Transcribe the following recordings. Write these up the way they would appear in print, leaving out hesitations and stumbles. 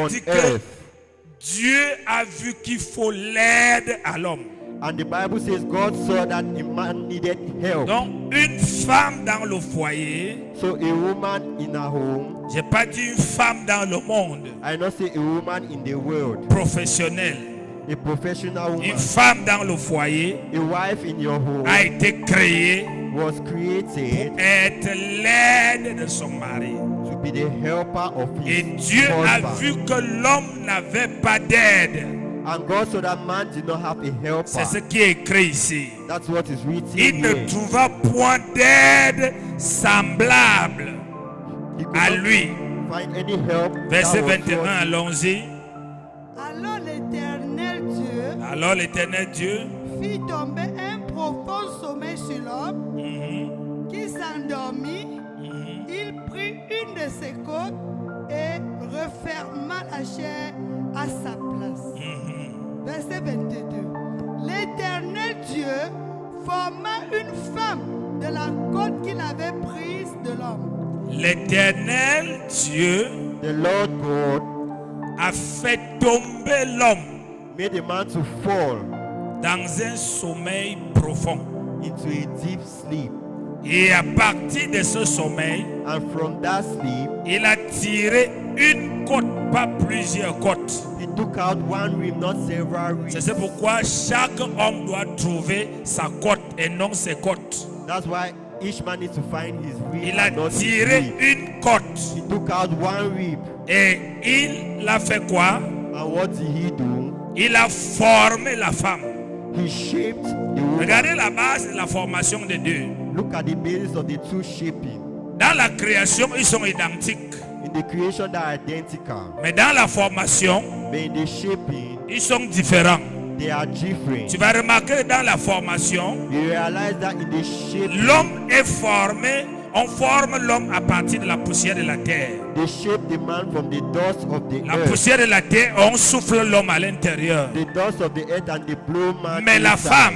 dit que Dieu a vu qu'il faut l'aide à l'homme. And the Bible says God saw that a man needed help. Donc, une femme dans le foyer, So a woman in her home, j'ai pas dit une femme dans le monde, I not say a woman in the world, professionnelle, a professional une woman, femme dans le foyer a wife in your home a été créée was created pour être l'aide de son mari. to be the helper of Et his Dieu a husband. vu que l'homme n'avait pas d'aide. And God saw that man did not have a C'est ce helper. qui est écrit ici. That's what is written Il ne here. trouva point d'aide semblable He could à not lui. find any help. Verset that was 21, worthy. allons-y. Alors l'Éternel Dieu Alors l'Éternel Dieu fit tomber un profond sommeil sur l'homme qui s'endormit. Il prit une de ses côtes et referma la chair à sa place. Verset 22. L'Éternel Dieu forma une femme de la côte qu'il avait prise de l'homme. L'Éternel Dieu The Lord God a fait tomber l'homme made a man to fall dans un sommeil profond. into a deep sleep. Et à partir de ce sommeil, And from that sleep, il a tiré une côte, pas plusieurs côtes. he took out one rib, not several ribs. C'est pourquoi chaque homme doit trouver sa côte et non ses côtes. That's why each man needs to find his rib Il a and not his tiré rib. une côte He took out one rib. et il a fait quoi? And what did he do? Il a formé la femme. He shaped the woman. Regardez la base de la formation des deux. Look at the basis of the two shaping. Dans la création, ils sont identiques. In the creation, they are identical. Mais dans la formation, But in the shaping, ils sont différents. they are different. Tu vas remarquer dans la formation, You realize that in the shaping, l'homme est formé, on forme l'homme à partir de la poussière de la terre. they shape the man from the dust of the La earth. poussière de la terre, on souffle l'homme à l'intérieur. The dust of the earth and the blow man. Mais la inside. femme,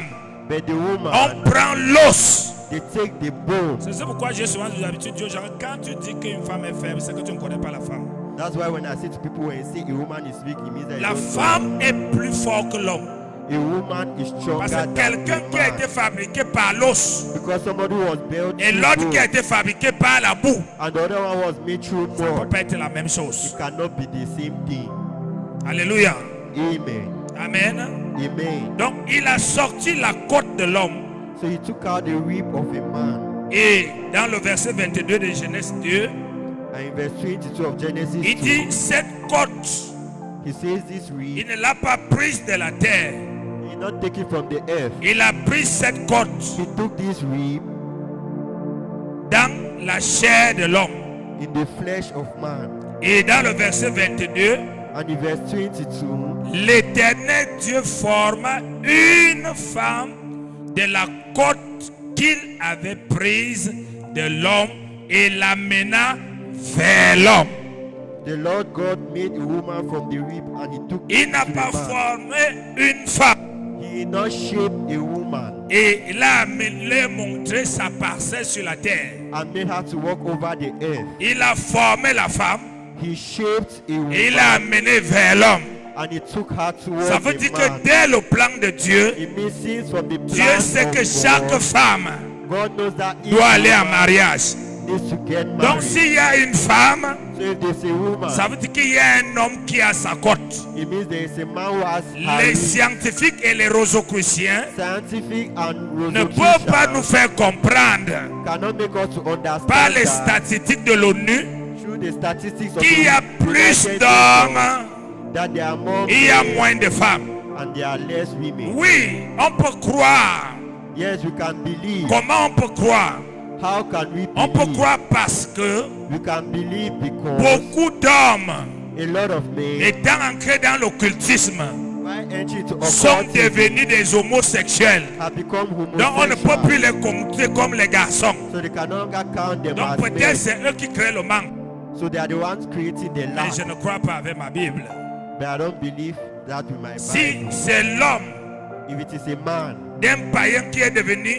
But the on woman, prend l'os. they take the bone. C'est pourquoi j'ai souvent l'habitude de dire aux gens, quand tu dis qu'une femme est faible, c'est que tu ne connais pas la femme. That's why when I say to people, when you say a woman is weak, it means that you La don't know. femme est plus forte que l'homme. A woman is stronger Parce que than quelqu'un a qui a man. été fabriqué par l'os Because somebody was built et through l'autre qui a bone, été fabriqué par la boue, and the other one was made through ça ne peut mud. pas être la même It chose. cannot be the same thing. Alléluia. Amen. Amen. Amen. Donc il a sorti la côte de l'homme. So he took out the rib of a man. Et dans le verset 22 de Genèse 2, And in verse 22 of Genesis il 2, dit cette côte, he says this il rib, ne l'a pas prise de la terre. he did not take it from the earth. Il a pris cette côte He took this rib dans la chair de l'homme. in the flesh of man. Et dans le verset 22, And in verse 22, l'Éternel Dieu forma une femme de la côte qu'il avait prise de l'homme et l'amena vers l'homme. the Lord God made a woman from the rib and he took Il it n'a to pas the man. formé une femme He did not shape a woman et il a amené montrer sa parcelle sur la terre. and made her to walk over the earth. Il a formé la femme He shaped a et il l'a woman amenée vers l'homme. and he took her towards Ça veut the dire man. que dès le plan de Dieu, It means since from the Dieu plan sait que of chaque God, femme God knows that each doit aller en woman mariage. needs to get Donc married. s'il y a une femme, So if there's a woman, ça veut dire qu'il y a un homme qui a sa côte. it means there is a man who has her Les rib. scientifiques et les rosicruciens Scientific and ne peuvent pas nous Rosicrucians faire comprendre cannot make us to understand par les that statistiques de l'ONU through the statistics of qu'il y a the plus United d'hommes, Nations, that there are more il y a men moins de femmes. and there are less women. Oui, on peut croire. Yes, we can believe. Comment on peut croire? How can we On peut believe? croire parce que We can believe because beaucoup d'hommes a lot of men étant ancrés dans l'occultisme by entry to sont occultism devenus des homosexuels. have become Donc on ne peut plus homosexual. les compter comme les garçons. So they can no longer count them Donc as peut-être men. c'est eux qui créent le manque. So they are the ones creating the Mais lack. je ne crois pas avec ma Bible. But I don't believe that with my Si Bible. c'est l'homme If it is a man, d'un païen qui est devenu,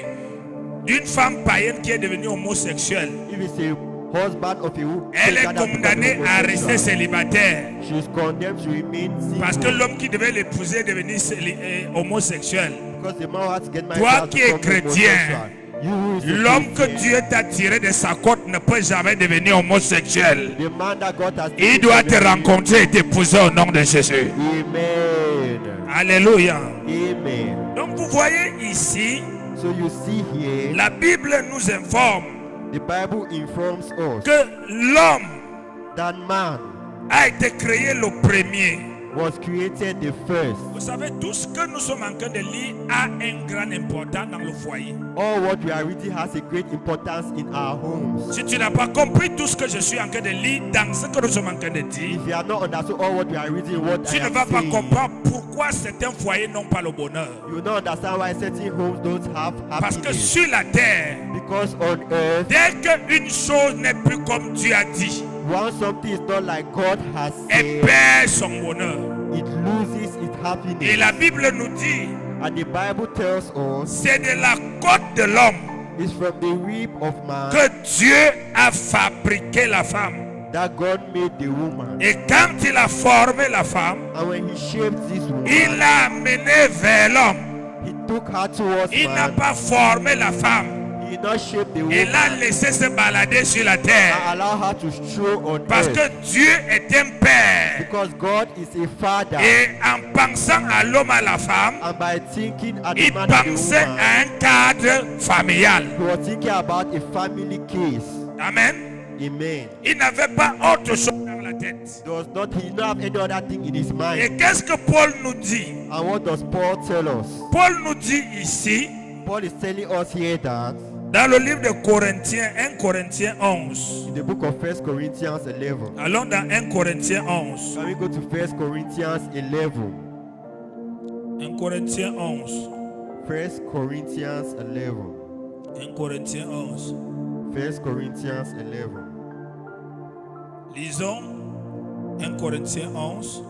d'une femme païenne qui est devenue homosexuelle, if it's a husband of a Elle est condamnée à rester célibataire. She is condemned to remain single. Parce que l'homme qui devait l'épouser est devenu homosexuel. Because the man has to get married Toi has qui es become chrétien, homosexual. You who is a l'homme que Christian, Dieu t'a tiré de sa côte ne peut jamais devenir homosexuel. the man that God has Il taken doit from te you. rencontrer et t'épouser au nom de Jésus. Amen. Alléluia. Amen. Donc vous voyez ici, So you see here, la Bible nous informe the Bible informs us que l'homme that man a été créé le premier. was created the first. Vous savez, tout ce que nous sommes en train de lire a une grande importance dans le foyer. All what we are reading has a great importance in our homes. Si tu n'as pas compris tout ce que je suis en train de lire dans ce que nous sommes en train de dire, If you have not understood all what we are reading, what tu I ne am vas pas saying, comprendre pourquoi certains foyers n'ont pas le bonheur. you will not understand why certain homes don't have Parce que happiness. sur la terre, Because on earth, dès qu'une chose n'est plus comme Dieu a dit, once something is not like God has elle said, perd son bonheur. it loses its Et happiness. la Bible nous dit, And the Bible tells us c'est de la côte de l'homme it's from the rib of man que Dieu a fabriqué la femme. that God made the woman. Et quand il a formé la femme, And when he shaped this woman, il l'a amenée vers l'homme. he took her towards Il n'a man. pas formé la femme. He did not shape the Il woman l'a laissé se balader sur la terre. and allow her to stroll on Parce earth. que Dieu est un père. Because God is a father. Et en pensant à l'homme, à la femme, And by thinking at the il man and the pensait woman, à un cadre familial. he was thinking about a family case. Amen. Amen. Il n'avait pas autre chose dans la tête. He did not have any other thing in his Et mind. qu'est-ce que Paul nous dit? And what does Paul tell us? Paul nous dit ici, Paul is telling us here that dans le livre de Corinthiens, 1 Corinthiens 11. in the book of 1 Corinthians 11. Allons dans 1 Corinthiens 11. Can we go to 1 Corinthians 11? 1 Corinthiens 11. 1 Corinthians 11. 1 Corinthiens 11. 1 Corinthians 11. Lisons 1 Corinthiens 11.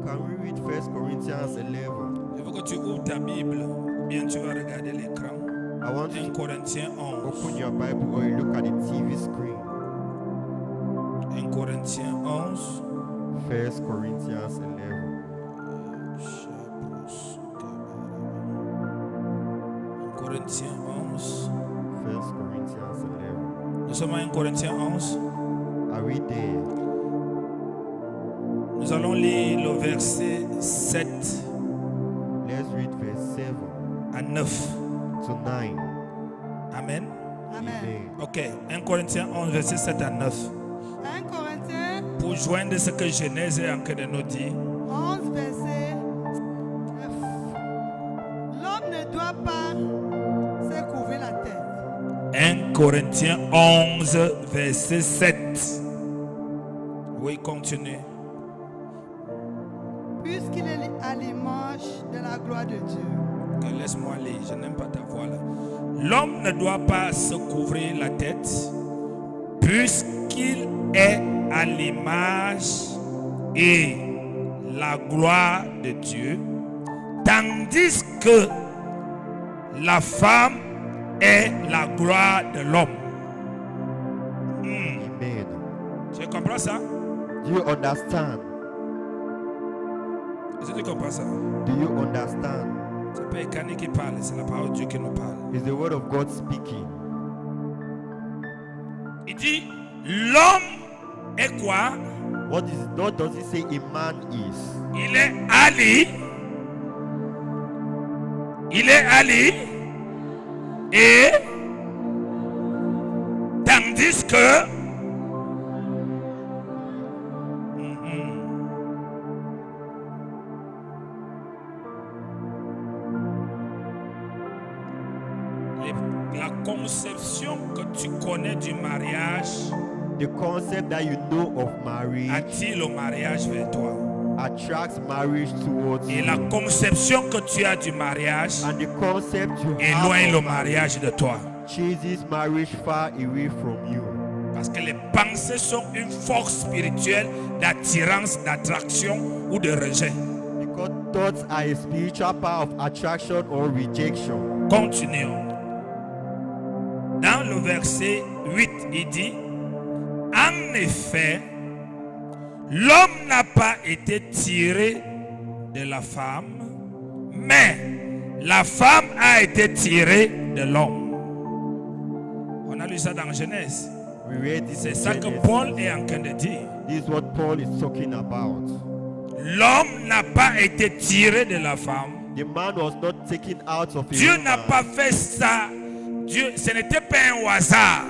Can we read 1 Corinthians 11? Il faut que tu ouvres ta Bible ou bien tu vas regarder l'écran. I want you 1 to Corinthiens 11. open your Bible or you look at the TV screen. 1 Corinthiens 11. 1 Corinthians 11. 1 Corinthiens 11. 1 Corinthians 11. Nous sommes à 1 Corinthiens 11. Are we there? Nous allons lire le verset 7 Let's read verse 7 à 9. to 9. Amen. Amen. Ok. 1 Corinthiens 11, verset 7 à 9. 1 Corinthiens Pour joindre ce que Genèse est en train de nous dire. 11, verset 9. L'homme ne doit pas se couvrir la tête. 1 Corinthiens 11, verset 7. Oui, continue. Puisqu'il est à l'image de la gloire de Dieu. Ok, laisse-moi lire, je n'aime pas ta voix là. L'homme ne doit pas se couvrir la tête, puisqu'il est à l'image et la gloire de Dieu, tandis que la femme est la gloire de l'homme. Amen. Tu comprends ça? Do you understand? Est-ce que tu comprends ça? Do you understand? C'est pas Ekani qui parle, c'est la parole de Dieu qui nous parle. It's the word of God speaking. Il dit, l'homme est quoi? What does it say a man is? Il est Ali. Il est Ali. Et tandis que la conception que tu connais du mariage The concept that you know of marriage attire le mariage vers toi. attracts marriage towards Et you. la conception que tu as du mariage And the concept you éloigne have le of mariage de toi. chases marriage far away from you. Parce que les pensées sont une force spirituelle d'attirance, d'attraction ou de rejet. Because thoughts are a spiritual power of attraction or rejection. Continuons. Dans le verset 8, il dit, En effet, l'homme n'a pas été tiré de la femme, mais la femme a été tirée de l'homme. On a lu ça dans Genèse. We read this C'est in ça que Genesis. Paul est en train de dire. This is what Paul is talking about. L'homme n'a pas été tiré de la femme. The man was not taken out of a Dieu n'a woman. pas fait ça. Dieu, ce n'était pas un hasard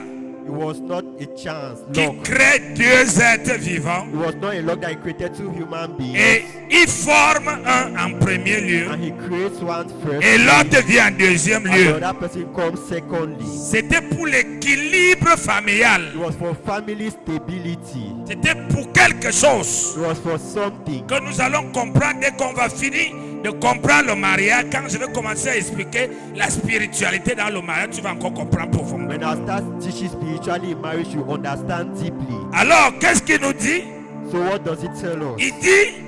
It was not a chance. qui Luck. crée deux êtres vivants It was not a luck that he created two human beings. et il forme un en premier lieu And he creates one first. et l'autre vient en deuxième And lieu. the other person comes secondly. C'était pour l'équilibre familial. It was for family stability. C'était pour quelque chose It was for something. que nous allons comprendre dès qu'on va finir de comprendre le mariage. Quand je vais commencer à expliquer la spiritualité dans le mariage, tu vas encore comprendre profondément. When I start teaching spiritually in marriage, you understand deeply. Alors, qu'est-ce qu'il nous dit? So what does it tell us? Il dit,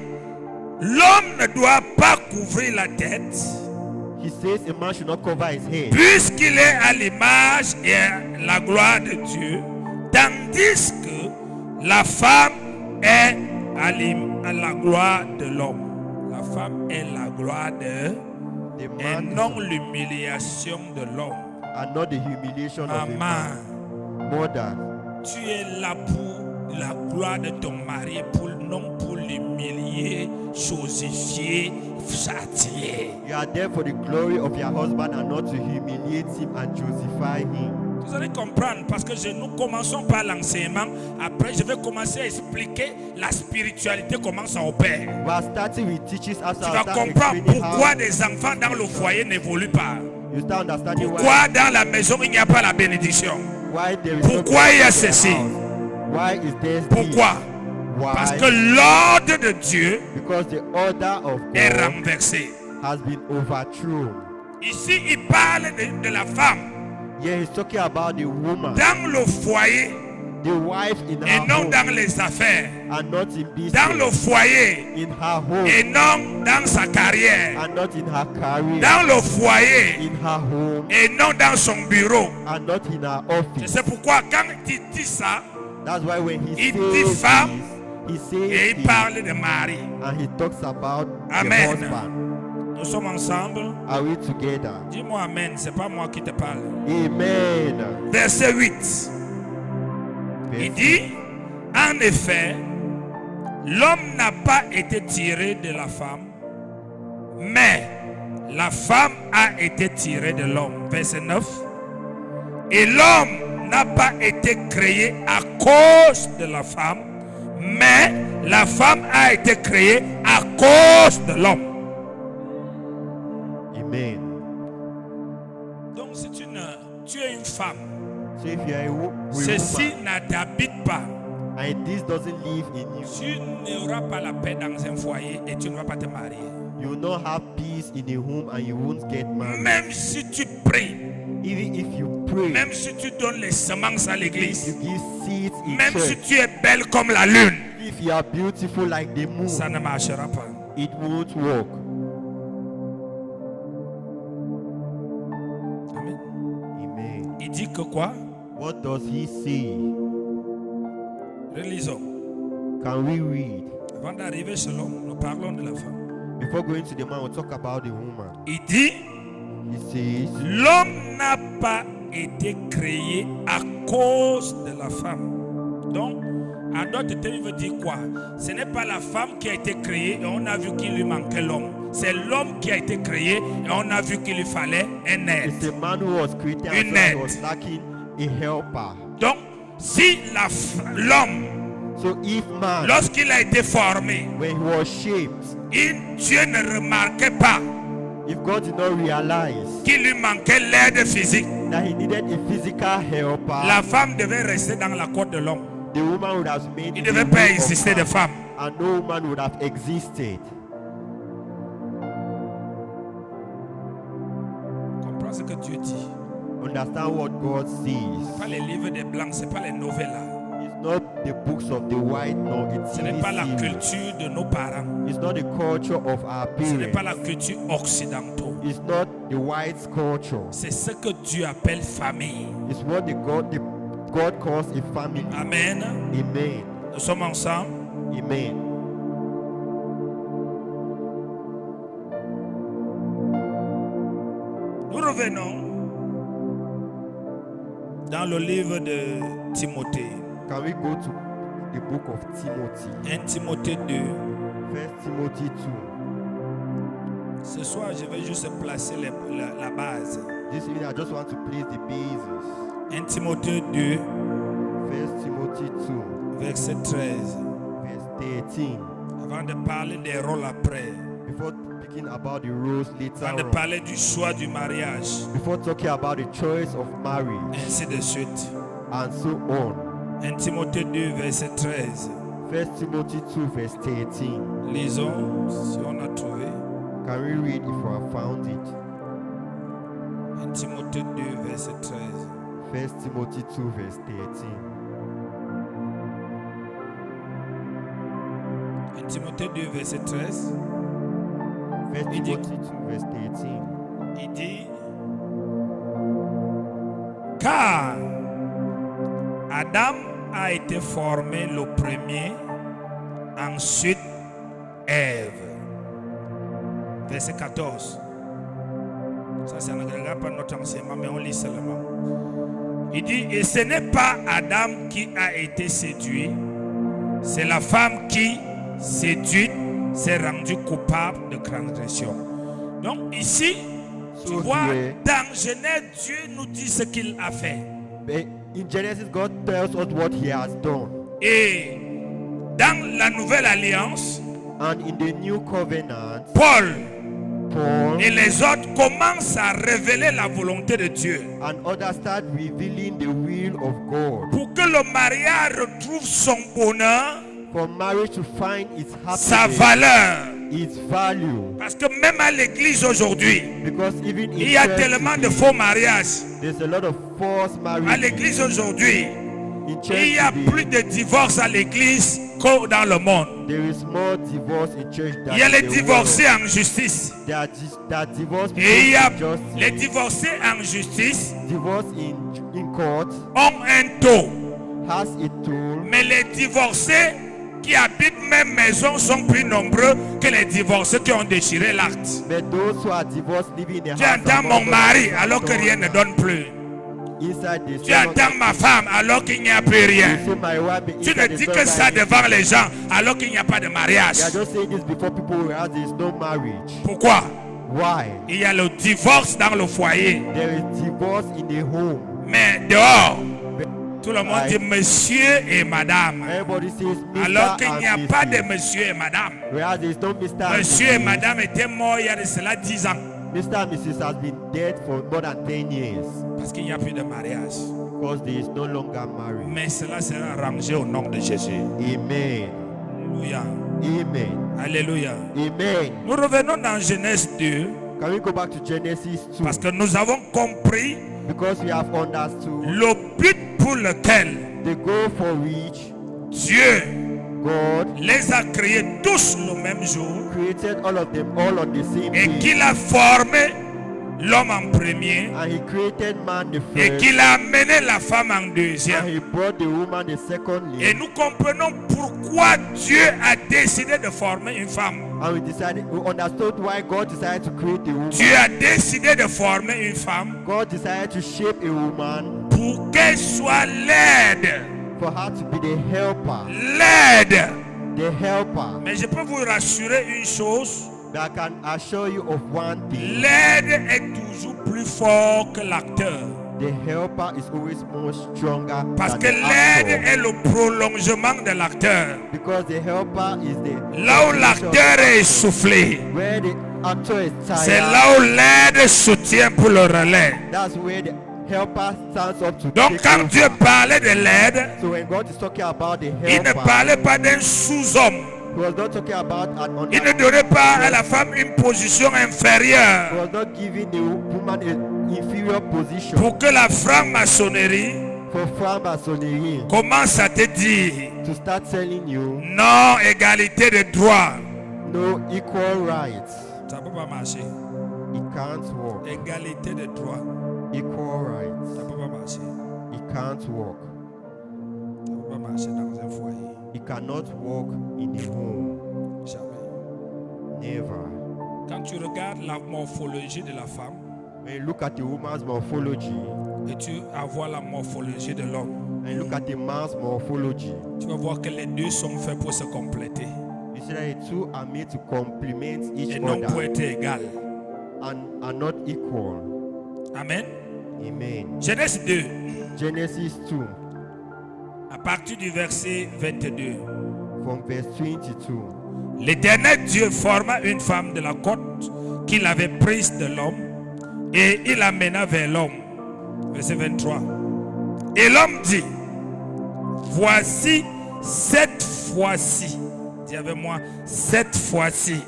l'homme ne doit pas couvrir la tête He says a man should not cover his head puisqu'il est à l'image et à la gloire de Dieu, tandis que la femme est à la gloire de l'homme. La femme est la gloire de the et man non l'humiliation de l'homme. and not the humiliation of a Maman, man. Mother, tu es là pour la gloire de ton mari, non pour l'humilier, chosifier, châtier. you are there for the glory of your husband and not to humiliate him and justify him. Vous allez comprendre parce que nous commençons par l'enseignement. Après, je vais commencer à expliquer la spiritualité, comment ça opère. We are starting with teachings after Tu I vas start comprendre explaining pourquoi how des enfants dans le foyer n'évoluent pas. you start understanding Pourquoi dans la maison il n'y a pas la bénédiction. why there is Pourquoi no il y a blessing in the ceci? house. Why is there this? Pourquoi? Why? Parce que l'ordre de Dieu Because the order of est God renversé. has been overthrown. Ici, il parle de la femme Yeah, he's talking about the woman, dans le foyer the wife in et her non home, dans les affaires. and not in business. Dans le foyer In her home, et non dans sa carrière. and not in her career. Dans le foyer In her home, et non dans son bureau. and not in her C'est office. pourquoi quand il dit ça, That's why when he Il dit says femme, this, he says et il this, parle de mari. and he talks about Amen. the husband. Nous sommes ensemble. Are we together? Dis-moi amen, c'est pas moi qui te parle. Amen. Verset 8. Il dit, en effet, l'homme n'a pas été tiré de la femme, mais la femme a été tirée de l'homme. Verset 9. Et l'homme n'a pas été créé à cause de la femme, mais la femme a été créée à cause de l'homme. Amen. Donc si tu es une femme, So if you are a ceci woman ne t'habite pas. and this doesn't live in you, Tu n'auras pas la paix dans un foyer et tu ne vas pas te marier. you will not have peace in a home and you won't get married. Même si tu pries, Even if you pray, même si tu donnes les semences à if l'église, you give seeds in même si church, tu es belle comme la lune, if you are beautiful like the moon, ça ne marchera pas. it won't work. Amen. Amen. Il dit que quoi? What does he say? Relisons. Can we read? Avant d'arriver sur l'homme, nous parlons de la femme. Before going to the man, we'll talk about the woman. Il dit, He says, l'homme n'a pas été créé à cause de la femme. Donc, en d'autres termes, il veut dire quoi? Ce n'est pas la femme qui a été créée et on a vu qu'il lui manquait l'homme. C'est l'homme qui a été créé et on a vu qu'il lui fallait un it's aide. a man who was created Une and aide. was lacking a helper. Donc, si l'homme, So if man, lorsqu'il a été formé, when he was shaped, Dieu ne remarquait pas if God did not realize qu'il lui manquait l'aide physique, that he needed a physical helper, la femme devait rester dans la côte de l'homme. the woman would have made Il ne the devait pas womb of exister de man, femme. and no woman would have existed. Comprends ce que Dieu dit. Understand what God sees. Pas les livres des blancs, c'est pas les novellas. It's not the books of the white, nor it's Ce n'est pas la culture de nos parents. It's not the culture of our Ce n'est pas parents. la culture occidentale. It's not the white culture. C'est ce que Dieu appelle famille. It's what the God calls a family. Amen. Amen. Nous sommes ensemble. Amen. Nous revenons dans le livre de Timothée. Can we go to the book of Timothy? 1 Timothée 2. 1 Timothy 2. Ce soir, je vais juste placer la base. This evening, I just want to place the basis. 1 Timothée 2, 1 Timothy 2, verset 13. verse 13. Avant de parler des rôles après. Before speaking about the rules later Avant de on, parler du choix du mariage. before talking about the choice of marriage, Ainsi de suite. and so on. 1 Timothée 2, verset 13. 1 Timothy 2, verse 13. Lisons si on a trouvé. Can we read if we have found it? 1 Timothée 2, verset 13. 1 Timothy 2, verse 13. 1 Timothée 2, verset 13. 1 Il dit- Timothy 2, verse 13. Il dit, car Adam a été formé le premier, ensuite Ève. Verset 14. Ça, ça ne regarde pas notre enseignement, mais on lit seulement. Il dit, et ce n'est pas Adam qui a été séduit, c'est la femme qui, séduite, s'est rendue coupable de transgression. Donc ici, tu So vois, here- dans Genèse, Dieu nous dit ce qu'il a fait. But in Genesis, God tells us what He has done. Et dans la nouvelle alliance, And in the new covenant, Paul Paul et les autres commencent à révéler la volonté de Dieu and others start revealing the will of God pour que le mariage retrouve son bonheur, for marriage to find its sa happiness, valeur. its value. Parce que même à l'église aujourd'hui, Because even in il y a church tellement de today, faux mariages. there's a lot of false À marriages. l'église aujourd'hui, In church il y a today, plus de divorces à l'église que dans le monde. there is more divorce in church than Il y a in les the divorcés world. en justice. There are divorce people Et il y a in justice. les divorcés en justice Divorce in court ont un taux. has a toll, Mais les divorcés qui habitent même maison sont plus nombreux que les divorcés qui ont déchiré l'acte. but those who are divorced living in a Tu house entends are mon more mari than alors que rien ne donne plus. inside the Tu entends ma femme alors qu'il n'y a plus rien. You see my wife Tu inside ne the dis que servant ça is- devant les gens alors qu'il n'y a pas de mariage. They are just saying this before people realize there is no marriage. Pourquoi? Why? Il y a le divorce dans le foyer. There is divorce in the home. Mais dehors, tout le monde dit monsieur et madame. Everybody says Mr. Alors qu'il n'y a and pas de Mrs. monsieur et madame. Whereas there is no Mr. and Monsieur et Mrs. madame étaient morts il y a de cela 10 ans. Mr. and Mrs. has been dead for more than 10 years Parce qu'il n'y a plus de mariage. because there is no longer marriage. Mais cela sera rangé au nom de Jésus. Amen. Alléluia. Amen. Alléluia. Amen. Nous revenons dans Genèse 2 Can we go back to Genesis 2? parce que nous avons compris Because we have understood le but pour lequel the goal for which Dieu God les a créés tous le même jour created all of them all on the same et day. qu'il a formé l'homme en premier And He created man the et first. qu'il a amené la femme en And deuxième. He brought the woman the secondly. Et nous comprenons pourquoi Dieu a décidé de former une femme. And we understood why God decided to create a woman. Dieu a décidé de former une femme God decided to shape a woman pour qu'elle soit l'aide. for her to be the helper. L'aide. The helper. Mais je peux vous rassurer une chose. That can assure you of one thing. L'aide est toujours plus fort que l'acteur. The helper is always more stronger Parce than que the l'aide actor. est le prolongement de l'acteur. Because the helper is the Là où l'acteur est essoufflé, where the actor is c'est tired. là où l'aide soutient pour le relais. That's where the helper stands up to Donc take quand over. Dieu parlait de l'aide, So when God is talking about the il ne helper, parlait pas d'un sous-homme. He was not talking about an Il ne donnait pas à la femme une position He inférieure was not giving the woman an inferior position pour que la franc-maçonnerie for franc-maçonnerie commence à te dire to start telling you non, égalité de droit. no equal rights. Ça ne peut pas marcher. It can't work. Égalité de droit. Equal rights. Ça ne peut pas marcher. It can't work. marcher dans un foyer. He cannot walk in a home. Jamais. Never. Quand tu regardes la morphologie de la femme When you look at the woman's morphology et tu vois la morphologie de l'homme, and you look at the man's morphology, tu vas voir que les deux sont faits pour se compléter you see that the two are made to complement each et non pour other être égal. and are not equal. Amen. Amen. Genèse 2, Genesis 2, à partir du verset 22. from verse 22. L'Éternel Dieu forma une femme de la côte qu'il avait prise de l'homme et il l'amena vers l'homme. Verset 23. Et l'homme dit, voici cette fois-ci. Dis avec moi, cette fois-ci.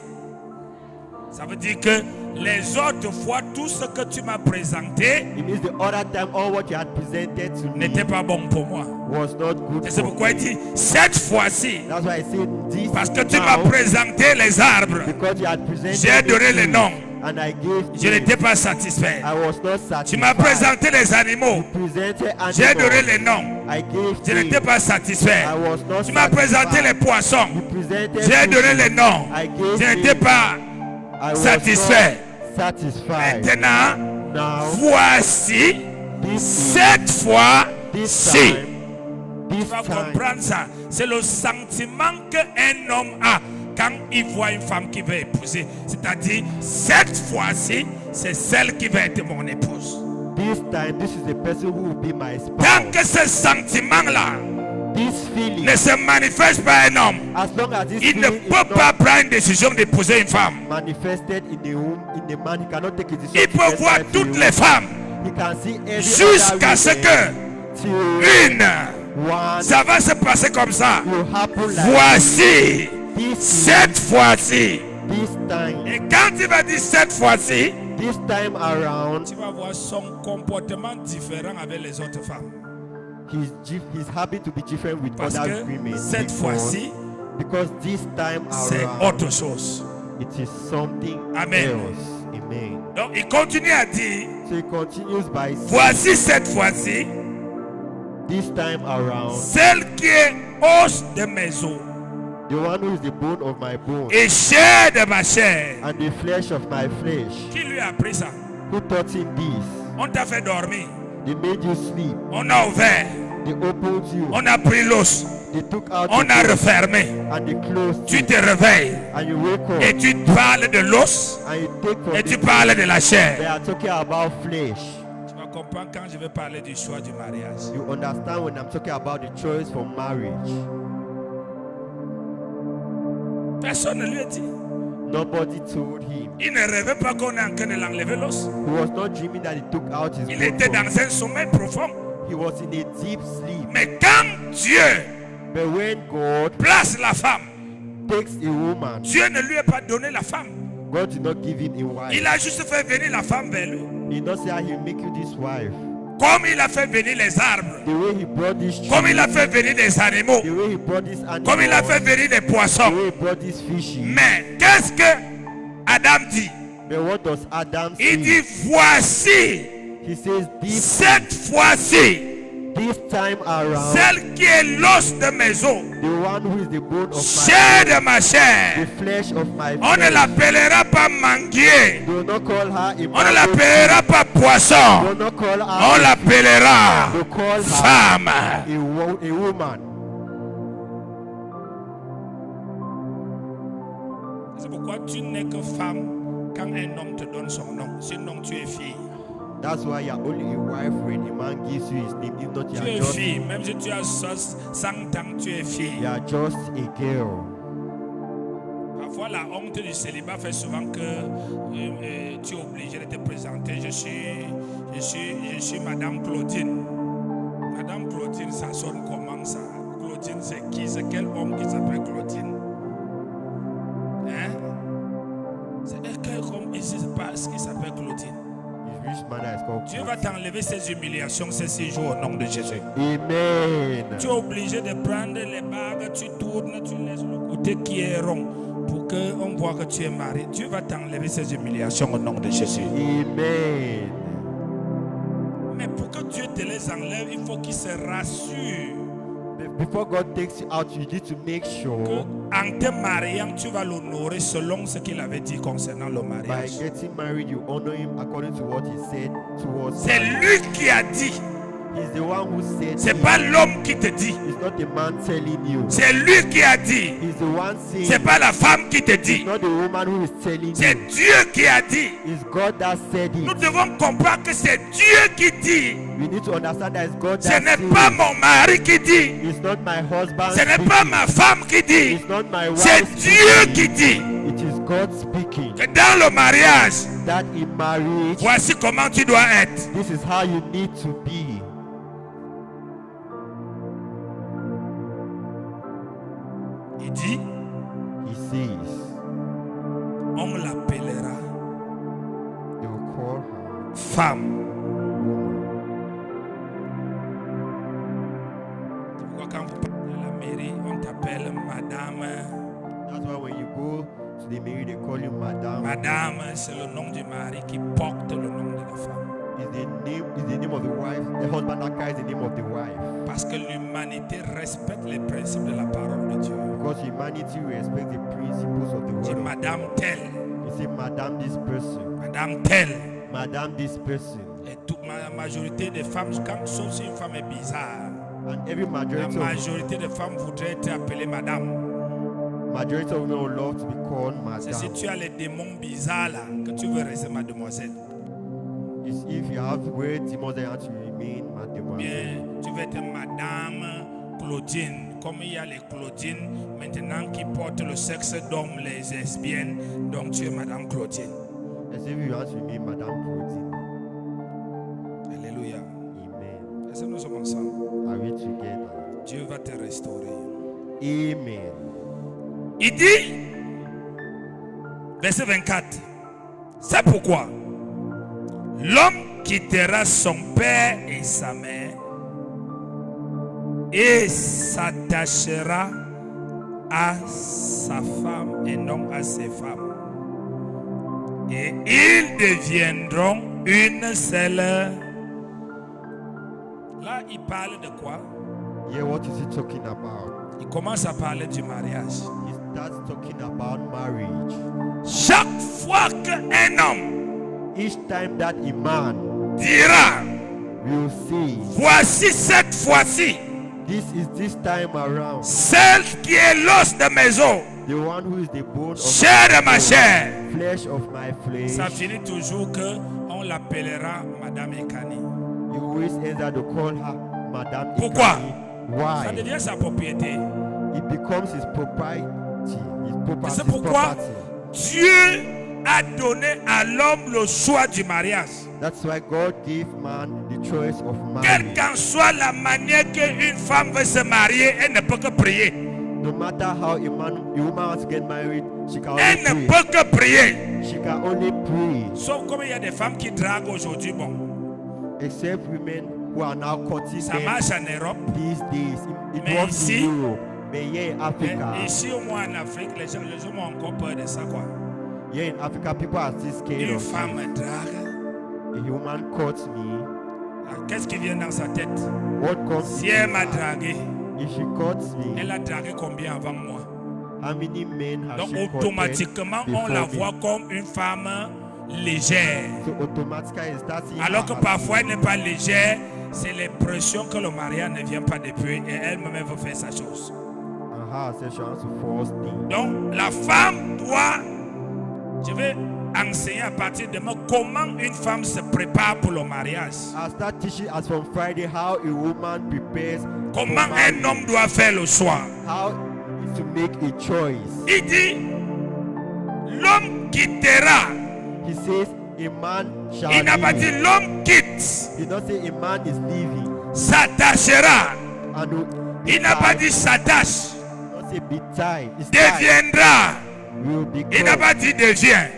Ça veut dire que les autres fois, tout ce que tu m'as présenté It means the other time all what you had presented to me n'était pas bon pour moi. was not good Et c'est for pourquoi il me. dit, cette fois-ci. That's why I said this Parce que tu m'as now, présenté les arbres. because you had presented J'ai donné the les tree, noms. and I gave Je names. n'étais pas satisfait. I was not satisfied. Tu m'as présenté les animaux. Presented J'ai donné animals. les noms. I gave Je n'étais names. pas satisfait. I was not Tu m'as présenté les satisfied. poissons. You presented J'ai donné fishes. les noms. I gave Je n'étais names. pas I was satisfait. not satisfied. Maintenant, Now, voici this cette fois-ci. this Tu time, vas comprendre ça. C'est le sentiment qu'un homme a quand il voit une femme qui veut épouser. C'est-à-dire, cette fois-ci, c'est celle qui va être mon épouse. this is the person who will be my Tant spouse. que ce sentiment-là This feeling, ne se manifeste pas à un homme, as long as this il ne feeling is peut pas not prendre une décision d'épouser une femme. manifested in the womb, in the man, he cannot take a decision. Il to peut enter voir into toutes the les womb. femmes He can see every jusqu'à other ce woman que till une, one ça va se passer comme ça. will happen like Voici, this. cette fois-ci. This time, Et quand il va dire cette fois-ci, this time around, tu vas voir son comportement différent avec les autres femmes. he's happy to be different with Parce other que women. cette fois-ci, Because this time c'est around, autre chose. it is something Amen. else. Amen. Donc il continue à dire, So he continues by saying, voici cette fois-ci, this time around, celle qui est os de mes os the one who is the bone of my bone et chair de ma chair. and the flesh of my flesh. Qui lui a appris ça? Who taught him this? On t'a fait dormir, They made you sleep. on a ouvert, They opened you. on a pris l'os, They took out on the a bone refermé. and they closed Tu it. te réveilles And you wake up et tu parles de l'os and you take from et the tu parles de la They chair. are talking about flesh. Tu vas comprendre quand je vais parler du choix du mariage. You understand when I'm talking about the choice for marriage. Personne ne lui a dit. Nobody told him. Il ne rêvait pas qu'on est en train de l'enlever l'os. He was not dreaming that he took out his Il bone était from dans him. un sommeil profond. He was in a deep sleep. Mais quand Dieu But when God place la femme, takes a woman, Dieu ne lui a pas donné la femme. God did not give him a wife. Il a juste fait venir la femme vers lui. He did not say he'll make you this wife. Comme il a fait venir les arbres. The way he brought this tree, Comme il a fait venir des animaux. the way he brought this animal, Comme il a fait venir des the poissons. way he brought this fishes. Mais qu'est-ce que Adam dit? But what does Adam Il say? dit voici, He says cette fois-ci, this time around, celle qui est l'os de mes os, the one who is the bone of chair my de ma chair. the flesh of my On ne flesh. l'appellera pas manguier. Do not call her a On ne mango l'appellera pas tree. poisson. Do not call her On a l'appellera Do call her femme. a woman. C'est pourquoi tu n'es que femme quand un homme te donne son nom. Sinon tu es fille. That's why you're only a wife when a man gives you his name. If not, Tu es fille. Même si tu as 100 ans, tu es fille. you are just a girl. Parfois, la honte du célibat fait souvent que tu es obligé de te présenter. Je suis Madame Claudine. Madame Claudine, ça sonne comment ça? Claudine, c'est qui? C'est quel homme qui s'appelle Claudine? Hein? C'est quel homme ici, c'est pas ce qui s'appelle Claudine. His rich man is called Dieu va t'enlever ces humiliations ces 6 jours au nom de Jésus. Amen. Tu es obligé de prendre les bagues, tu tournes, tu laisses le côté qui est rond pour qu'on voit que tu es marié. Dieu va t'enlever ces humiliations au nom de Jésus. Amen. Mais pour que Dieu te les enlève, il faut qu'il se rassure Before God takes you out, you need to make que sure en te mariant, tu vas l'honorer selon ce qu'il avait dit concernant le by mariage. getting married, you honor him according to what he said towards C'est marriage. lui qui a dit. He's the one who said C'est it. pas l'homme qui te dit. It's not the man telling you. C'est lui qui a dit. He's the one saying C'est pas la femme qui te It's dit. not the woman who is telling C'est you. Dieu qui a dit. It's God that said Nous it. devons comprendre que c'est Dieu qui dit. We need to understand that it's God Ce that n'est said pas it. mon mari qui dit. It's not my husband Ce n'est speaking. pas ma femme qui dit. It's not my C'est wife Dieu qui speaking. dit. It is God speaking. Que dans le mariage, That in marriage, voici comment tu dois être. this is how you need to be. Il dit, He says, on l'appellera they will call her femme. woman. Pourquoi quand vous parlez à la mairie, on t'appelle madame. That's why when you go to the mairie, they call you madam. Madame, c'est le nom du mari qui porte le nom de la femme. Is the name of the wife. The husband that carries the name of the wife. Parce que l'humanité respecte les principes de la parole de Dieu. Because humanity respects the principles of the Dis word of madame telle, God. You say, madam this person, madame telle. madam this person. Et toute la majorité des femmes, sauf si une femme est bizarre, And every la majority of majorité des femmes voudraient être appelées madame. women would love to be called C'est si madam. tu as les démons bizarres là, que tu veux rester mademoiselle. It's if you have weird demons, then you have to remain mademoiselle. Bien, tu veux être madame Claudine. Comme il y a les Claudines maintenant qui portent le sexe d'homme, les lesbiennes, donc tu es madame Claudine. As if you have to remain madam Claudine. Alléluia. Amen. Est-ce que nous sommes ensemble? Are we together? Dieu va te restaurer. Amen. Il dit, verset 24, c'est pourquoi l'homme quittera son père et sa mère et s'attachera à sa femme et non à ses femmes. Et ils deviendront une seule. Là, il parle de quoi? Yeah, what is he talking about? Il commence à parler du mariage. He starts talking about marriage. Chaque fois qu'un homme Each time that a man dira, will say, voici cette fois-ci, this time around, celle qui est l'os de mes os, the one who is the bone of chair de ma my chair, bone, flesh of my flesh, ça finit toujours que on l'appellera Madame Ekani. you always enter to call her Madame Pourquoi? Ikani. Ça Why? devient sa propriété. It becomes his property. His property. C'est his pourquoi property. Dieu a donné à l'homme le choix du mariage. That's why God gave man the choice of Quelle marriage. qu'en soit la manière qu'une femme veut se marier, elle ne peut que prier. No matter how a woman wants to get married, she can Elle ne only pray. peut que prier. She can only pray. Sauf comme il y a des femmes qui draguent aujourd'hui, bon, Except women who are now courting ça men marche en Europe. these days. It Mais works ici- in Europe. But here in Africa, Mais ici au moins en Afrique, les gens ont encore peur de ça, quoi. here in Africa, people are still scared Une of femme it. drague. A woman caught me. Qu'est-ce qui vient dans sa tête? What comes Si to elle m'a her? dragué, If she caught me, elle a dragué combien avant moi? how many men has Donc she courted automatiquement, on before la me? voit comme une femme légère. So automatically it's starting Alors que her parfois elle n'est pas légère, c'est les pressions que le mariage ne vient pas depuis et elle-même veut faire sa chose. and her sessions to force things. Donc la femme doit, je vais enseigner à partir de moi comment une femme se prépare pour le mariage. I'll start teaching as from Friday how a woman prepares for Comment marriage, un homme doit faire le choix. how to make a choice. Il dit, l'homme quittera. He says a man shall Il n'a pas dit leave. l'homme quitte. He does say a man is leaving. S'attachera. And Il n'a pas dit s'attache. not say be tied. It's tied. Deviendra. Will Il n'a become. pas dit devient.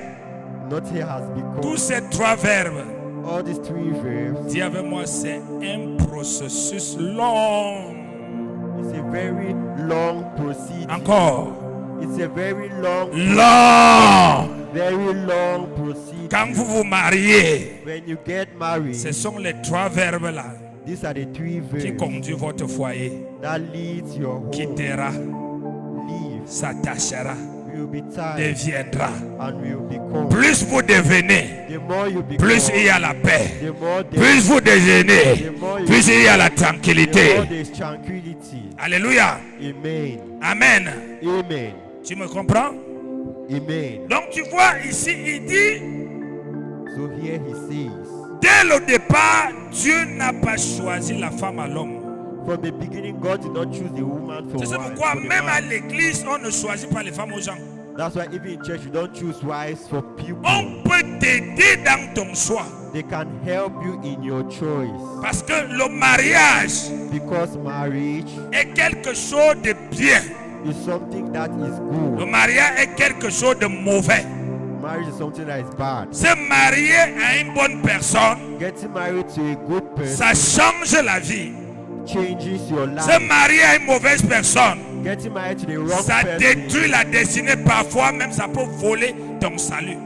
Not here has Tous become. ces trois verbes, All these three verbs. dis avec moi, c'est un processus long. It's a very long procedure. Encore. It's a very long procedure. Quand vous vous mariez, When you get married, ce sont les trois verbes là. These are the three qui verbs conduit votre foyer, that leads your home. quittera, Leave, s'attachera, will be tied, deviendra. and will become. Plus vous devenez, The more you become, plus il y a la paix. the more there Plus vous déjeunez, plus il y a la the more tranquillité. there's tranquility. Alléluia. Amen. Amen. Amen. Tu me comprends? Amen. Donc tu vois ici, il dit, So here he says, dès le départ, Dieu n'a pas choisi la femme à l'homme. from the beginning, God did not choose the woman for C'est wife. pourquoi for the même à man. l'église, on ne choisit pas les femmes aux gens. That's why even in church, you don't choose wives for people. On peut t'aider dans ton choix. They can help you in your choice. Parce que le mariage Because marriage est quelque chose de bien. is something that is Le good. mariage est quelque chose de mauvais. Marriage is something that is bad. Se marier à une bonne personne, Getting married to a good ça person change la vie. changes your Se life. marier à une mauvaise personne, Getting married to the wrong ça person détruit la destinée. Parfois même, ça peut voler ton salut.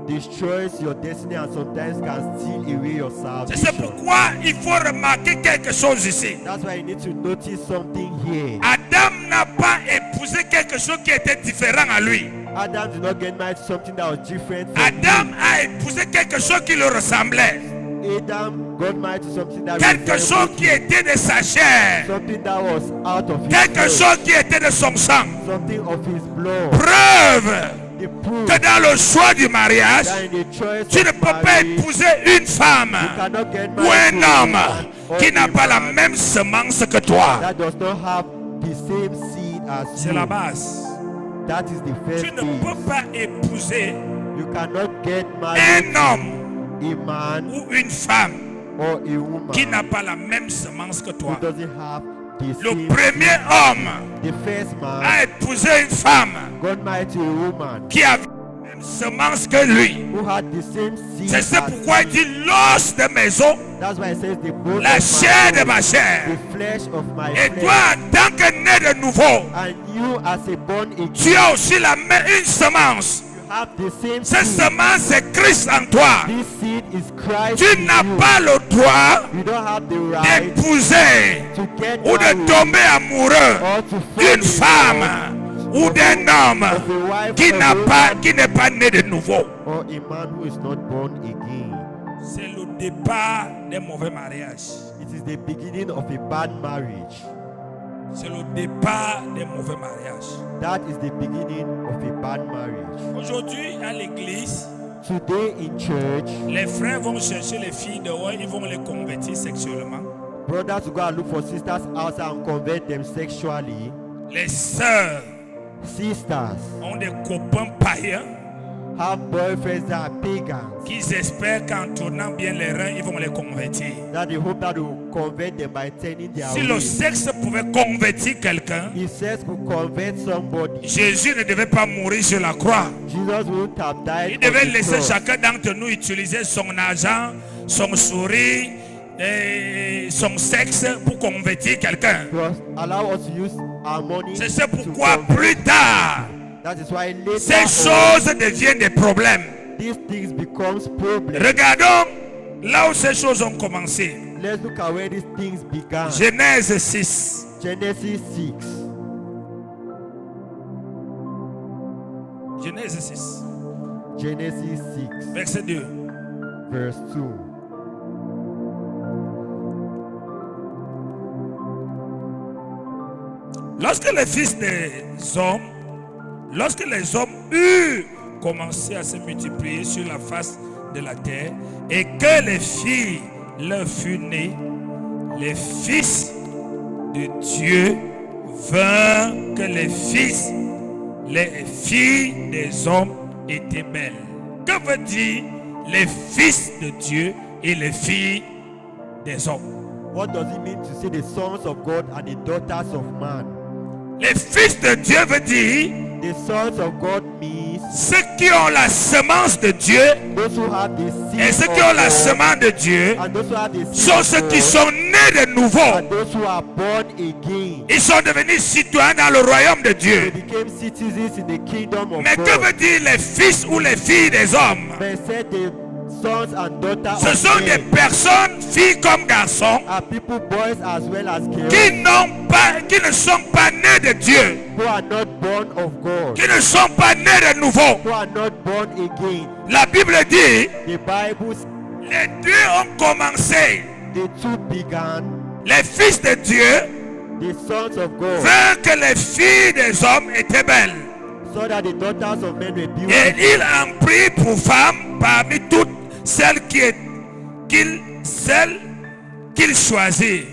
destroys your destiny and sometimes can steal away your C'est salvation. pourquoi il faut remarquer quelque chose ici. That's why you need to notice something here. Adam n'a pas épousé quelque chose qui était différent à lui. Adam did not get married to something that was different from Adam a épousé quelque chose qui le ressemblait. him. Adam got married to something that Quelque chose resembled qui him. était de sa chair. Something that was out of his Quelque flesh. chose qui était de son sang. Something of his blood. Preuve The proof que dans le choix du mariage, that in the choice tu ne of peux pas marriage, épouser une femme you cannot get ou married un to a homme woman or qui n'a a pas la man même semence que toi. that does not have the same seed as C'est you. la base. That is the first Tu ne thing. peux pas épouser You cannot get married un homme to a man ou une femme or a woman qui n'a pas la même semence que who toi. doesn't have the Le same premier seed. homme The first man a épousé une femme got married to a woman qui avait la même semence que lui. who had the same seed C'est as pourquoi il him. dit l'os de mes os, That's why it says the bone la of chair my de ma bone, chair. the flesh of my Et flesh. toi, en tant que né de nouveau, And you as a born again, tu as aussi la même une semence. you have the same Cette seed. semence, c'est Christ en toi. This seed is Christ Tu in n'as you. pas le droit You don't have the right d'épouser to get ou de married tomber amoureux or to fall d'une in femme love ou d'un homme of a wife qui or n'a woman pas, qui n'est pas né de nouveau. or a man who is not born again. C'est le départ d'un mauvais mariage. It is the beginning of a bad marriage. C'est le départ d'un mauvais mariage. That is the beginning of a bad marriage. Aujourd'hui, à l'église, Today in church, les frères vont chercher les filles dehors, ils vont les convertir sexuellement. brothers will go and look for sisters outside and convert them sexually. Les sœurs Sisters ont des copains païens have boyfriends that are pagans. qui espèrent qu'en tournant bien les reins, ils vont les convertir. That they hope that they will convert them by turning their Si le way. sexe pouvait convertir quelqu'un, If sex could convert somebody, Jésus ne devait pas mourir sur la croix. Jesus wouldn't have died. Il on devait the laisser cross. chacun d'entre nous utiliser son argent, son sourire, et son sexe pour convertir quelqu'un. Because allow us to use our money. C'est to pourquoi convert. plus tard, That is why later ces on, choses deviennent des problèmes. these things becomes problem. Regardons là où ces choses ont commencé. Let's look at where these things began. Genèse 6. Genesis 6. Genèse 6. Genesis 6, Verset 2. verse 2. Lorsque les fils des hommes, lorsque les hommes eurent commencé à se multiplier sur la face de la terre et que les filles leur furent nées, les fils de Dieu vinrent que les filles des hommes étaient belles. Que veut dire les fils de Dieu et les filles des hommes? What does it mean to say the sons of God and the daughters of man? Les fils de Dieu veut dire The sons of God means ceux qui ont la semence de Dieu those who have the seed et ceux qui of ont la God, semence de Dieu and those who have the seed sont of ceux qui God, sont nés de nouveau. and those who are born again. Ils sont devenus citoyens dans le royaume de They Dieu. became citizens in the kingdom of Mais que God. veut dire les fils ou les filles des hommes? They said the sons and daughters Ce of sont des men personnes, filles comme garçons, are people, boys as well as girls, qui ne sont pas nés de Dieu, who are not born of God, qui ne sont pas nés de nouveau. who are not born again. La Bible dit, The Bible, les deux ont commencé. the two began, Les fils de Dieu the sons of God, veulent que les filles des hommes étaient belles. so that the daughters of men were Et beautiful. il en prit pour femmes parmi toutes celles qu'il choisit.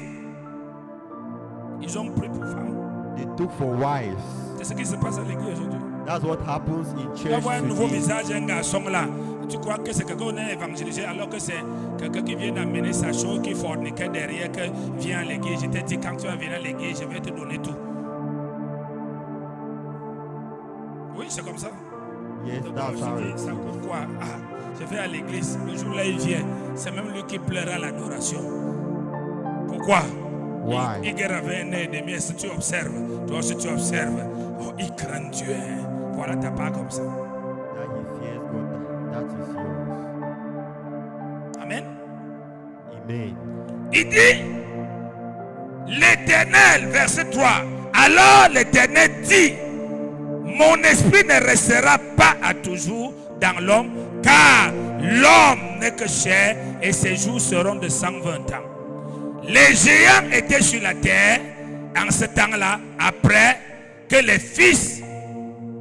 Ils ont pris pour femmes. They took for wives. C'est ce qui se passe à l'église aujourd'hui. That's what happens in Tu vas church voir un nouveau today. visage, un garçon là. Tu crois que c'est quelqu'un qu'on a évangélisé alors que c'est quelqu'un qui vient d'amener sa chose, qui forniquait derrière, qui vient à l'église. Je t'ai dit, quand tu vas venir à l'église, je vais te donner tout. Oui, c'est comme ça. Yes, Donc, that's how je dis, it ça is. coûte quoi? Ah, je vais à l'église. Le jour là, il vient. C'est même lui qui pleura l'adoration. Pourquoi? Why? Il guerre avec un an et demi. Si tu observes, toi aussi tu observes. Oh, il craint Dieu. Hein. Voilà ta part comme ça. That he fears God, that is yours. Amen. Amen. Il dit, l'Éternel, verset 3. Alors l'Éternel dit, mon esprit ne restera pas à toujours dans l'homme, car l'homme n'est que chair et ses jours seront de 120 ans. Les géants étaient sur la terre en ce temps-là, après que les fils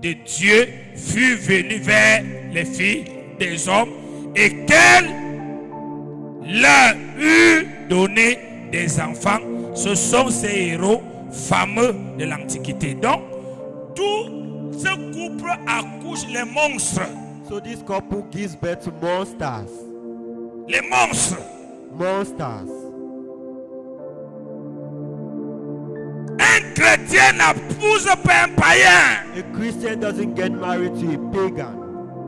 de Dieu furent venus vers les filles des hommes et qu'elles leur eurent donné des enfants. Ce sont ces héros fameux de l'Antiquité. Donc, tout ce couple accouche les monstres. So this couple gives birth to monsters. Les monstres. Monsters. Un chrétien n'épouse pas un païen. A Christian doesn't get married to a pagan.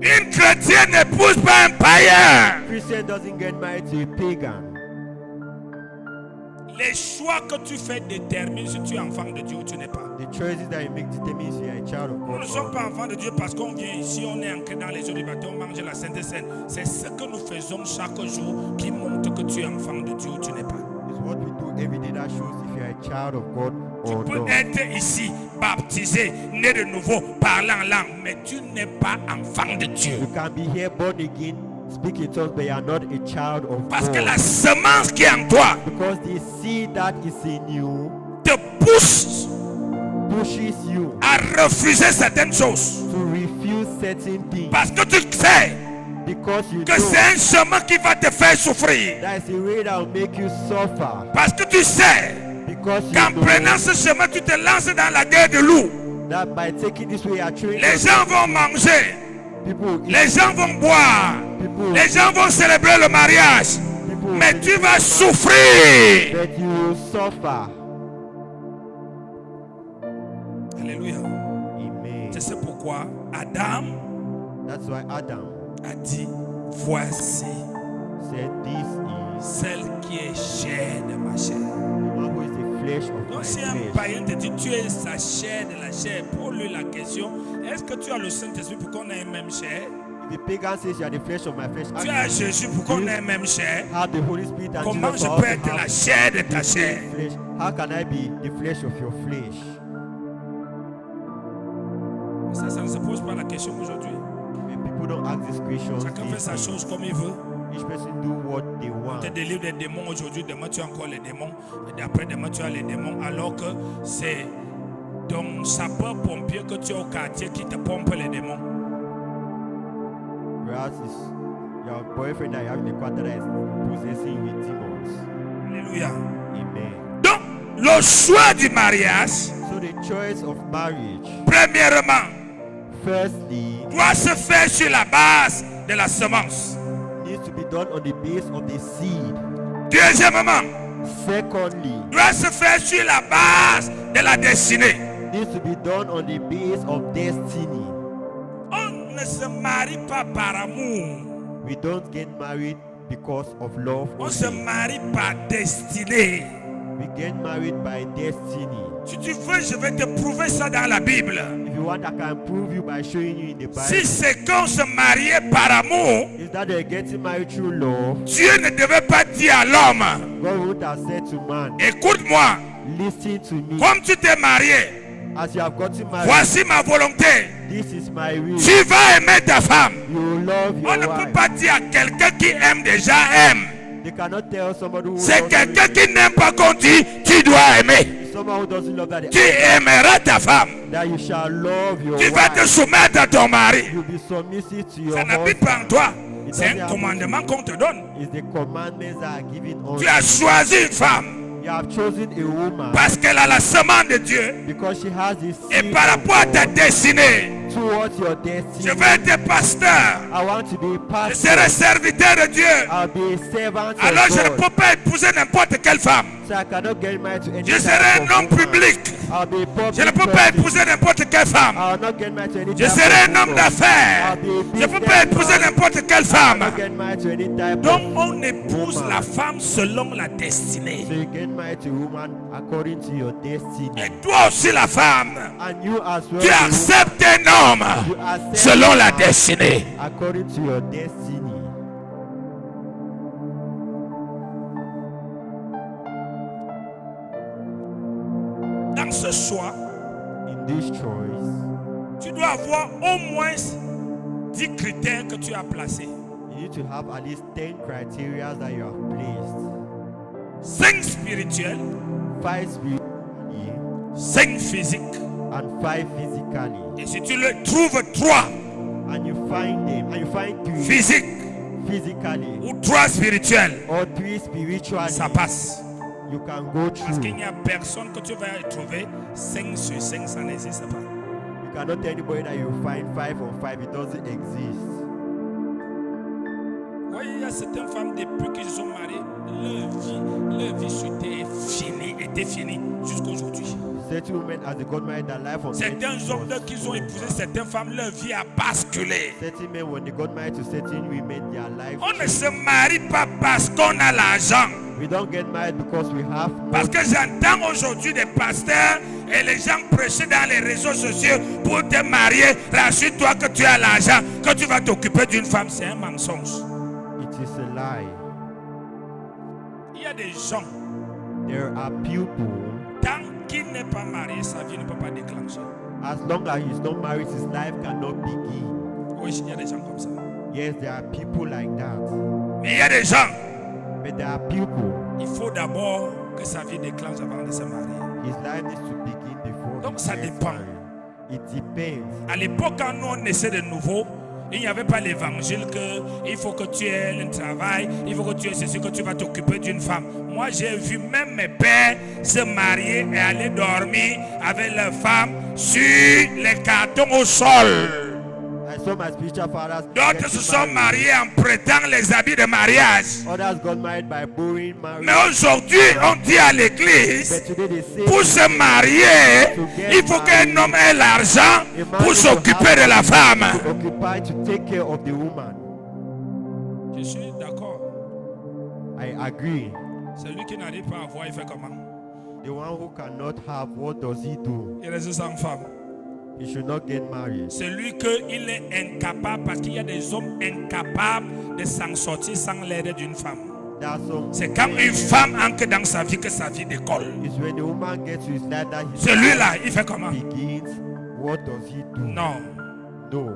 Une chrétienne n'épouse pas un païen. A Christian doesn't get married to a pagan. Les choix que tu fais déterminent si tu es enfant de Dieu ou tu n'es pas. The choices that you make determines if you are a child of Nous God. ne sommes pas enfants de Dieu parce qu'on vient ici, on est ancré dans les eaux du baptême, on mange la Sainte Seine. C'est ce que nous faisons chaque jour qui montre que tu es enfant de Dieu ou tu n'es pas. It's what we do every day that shows if you are a child of God Tu or peux not. être ici, baptisé, né de nouveau, parlant en langue, mais tu n'es pas enfant de Dieu. You can be here born again, speak in tongues, but you are not a child of Parce que God. la semence qui est en toi Because the seed that is in you te pousse pushes you à refuser certaines choses. to refuse certain things. Parce que tu sais Because you que c'est know un chemin qui va te faire souffrir. that is a way that will make you suffer. Parce que tu sais Because you qu'en prenant know ce chemin, tu te lances dans la guerre de loup. that by taking this way, you are training Les gens vont manger, people. les gens vont boire, People, les gens vont célébrer le mariage. people Mais tu vas souffrir. but you will suffer. Alléluia. Amen. C'est pourquoi Adam That's why Adam a dit, voici said, "This is celle qui est chair de ma chair. the one who is the flesh of my Donc si un flesh." païen te dit, tu es sa chair de la chair, pour lui la question, est-ce que tu as le Saint-Esprit pour qu'on ait une même chair? If the pagan says you are the flesh of my flesh, Tu as Jésus pour qu'on ait une même chair? have the Holy Spirit and Comment Jesus je to peux also être la have chair de ta the chair? flesh. How can I be the flesh of your flesh? Ça ne se pose pas la question aujourd'hui. And people don't ask these questions. Chacun fait these sa days. chose comme il veut. Each person do what they On want. te délivre des démons aujourd'hui, demain tu as encore les démons. Et après demain tu as les démons. Alors que c'est ton sapeur-pompier que tu as au quartier qui te pompe les démons. Whereas it's your boyfriend that you have in the quarter that is possessing you with demons. Alléluia. Amen. Donc, le choix du mariage, So the choice of marriage, premièrement, firstly, doit se faire sur la base de la semence. needs to be done on the base of the seed. Deuxièmement, Secondly, doit se faire sur la base de la destinée. needs to be done on the base of destiny. On ne se marie pas par amour. We don't get married because of love. On se only. marie par destinée. We get married by destiny. Si tu veux, je vais te prouver ça dans la Bible. If you one that can prove you by showing you in the Bible. Si c'est qu'on se mariait par amour, Is that they're getting married through love? Dieu ne devait pas dire à l'homme, God would have said to man, écoute-moi, listen to me. comme tu t'es marié, As you have gotten married, voici ma volonté. this is my will. Tu vas aimer ta femme. You will love On your ne peut wife. pas dire à quelqu'un qui aime déjà aime. They cannot tell somebody who C'est doesn't quelqu'un really- qui n'aime pas qu'on dit, tu dois aimer. someone who doesn't love that, Tu aimeras ta femme. that you shall love your Tu vas te wife. soumettre à ton mari. You'll be submissive to your Ça n'habite pas en husband. toi. It C'est doesn't un happen. commandement qu'on te donne. It's the commandments that are given on Tu as choisi une femme you. Have chosen a woman parce qu'elle a la semence de Dieu. because she has this Et seed par of rapport à ta God destinée, towards your destiny. je vais être pasteur. I want to be a Je serai pastor. serviteur de Dieu. I'll be a servant Alors of je ne God. peux pas épouser n'importe quelle femme. So I cannot get married to any Je type serai un of homme woman. public. I'll be a public Je ne peux pas person. épouser n'importe quelle femme. I'll not get married to any Je type serai of un homme woman. d'affaires. I'll be a Je ne peux pas épouser businessman. n'importe quelle I'll femme. not get married to any type Donc of on épouse woman. la femme selon la destinée. So you get married to a woman according to your destiny. Et toi aussi la femme, And you as well, tu the woman, acceptes un homme you accept selon la man destinée. according to your destiny. Dans ce choix, In this choice, tu dois avoir au moins 10 critères que tu as placés. you need to have at least 10 criteria that you have placed. 5 spirituels, 5 spiritually 5 physiques. and 5 physically. Et si tu le trouves 3 And you find them, and you find 3 physiques physically ou 3 spirituels, or 3 spiritually. ça passe. You can go Parce qu'il through. n'y a personne que tu vas trouver 5 sur 5, ça n'existe pas. You cannot tell anybody that you find 5 on 5. It doesn't exist. Oui, il y a certaines femmes, depuis qu'ils se sont mariées, leur vie sur terre était finie jusqu'à aujourd'hui. Certain women, as they got married, their life on Certains hommes, dès qu'ils ont épousé certaines femmes, leur vie a basculé. certain men, when they got married to certain women, their life On ne changed. se marie pas parce qu'on a l'argent. We don't get married because we have Parce money. que j'entends aujourd'hui des pasteurs et les gens prêcher dans les réseaux sociaux pour te marier. Rassure-toi que tu as l'argent, que tu vas t'occuper d'une femme. C'est un mensonge. It is a lie. Il y a des gens, There are people, tant qu'il n'est pas marié, sa vie ne peut pas déclencher. as long as he's not married, his life cannot begin. Oui, il y a des gens comme ça. Yes, there are people like that. Mais il y a des gens, But there are people, il faut d'abord que sa vie déclenche avant de se marier. his life needs to begin before Donc, he ça gets dépend. married. It depends. À l'époque, quand nous on essaie de nouveau, il n'y avait pas l'évangile que il faut que tu aies un travail, il faut que tu aies ceci, que tu vas t'occuper d'une femme. Moi, j'ai vu même mes pères se marier et aller dormir avec leur femme sur les cartons au sol. I saw my spiritual fathers. D'autres se getting sont married. mariés en prêtant les habits de mariage. Others got married by borrowing marriage. Mais aujourd'hui, on dit à l'église, But today they say pour se marier, il faut qu'un homme ait l'argent a man pour needs to s'occuper have de la femme. to occupy to take care of the woman. Je suis d'accord. I agree. Celui qui n'arrive pas à voir, il fait comment? The one who cannot have, what does he do? Il reste sans femme. He should not get married. Celui qu'il est incapable, parce qu'il y a des hommes incapables de s'en sortir sans l'aide d'une femme. That's some. C'est quand une femme entre dans sa vie que sa vie décolle. It's when the woman gets to his life that his Celui-là, il fait comment? begins. What does he do? Non. No.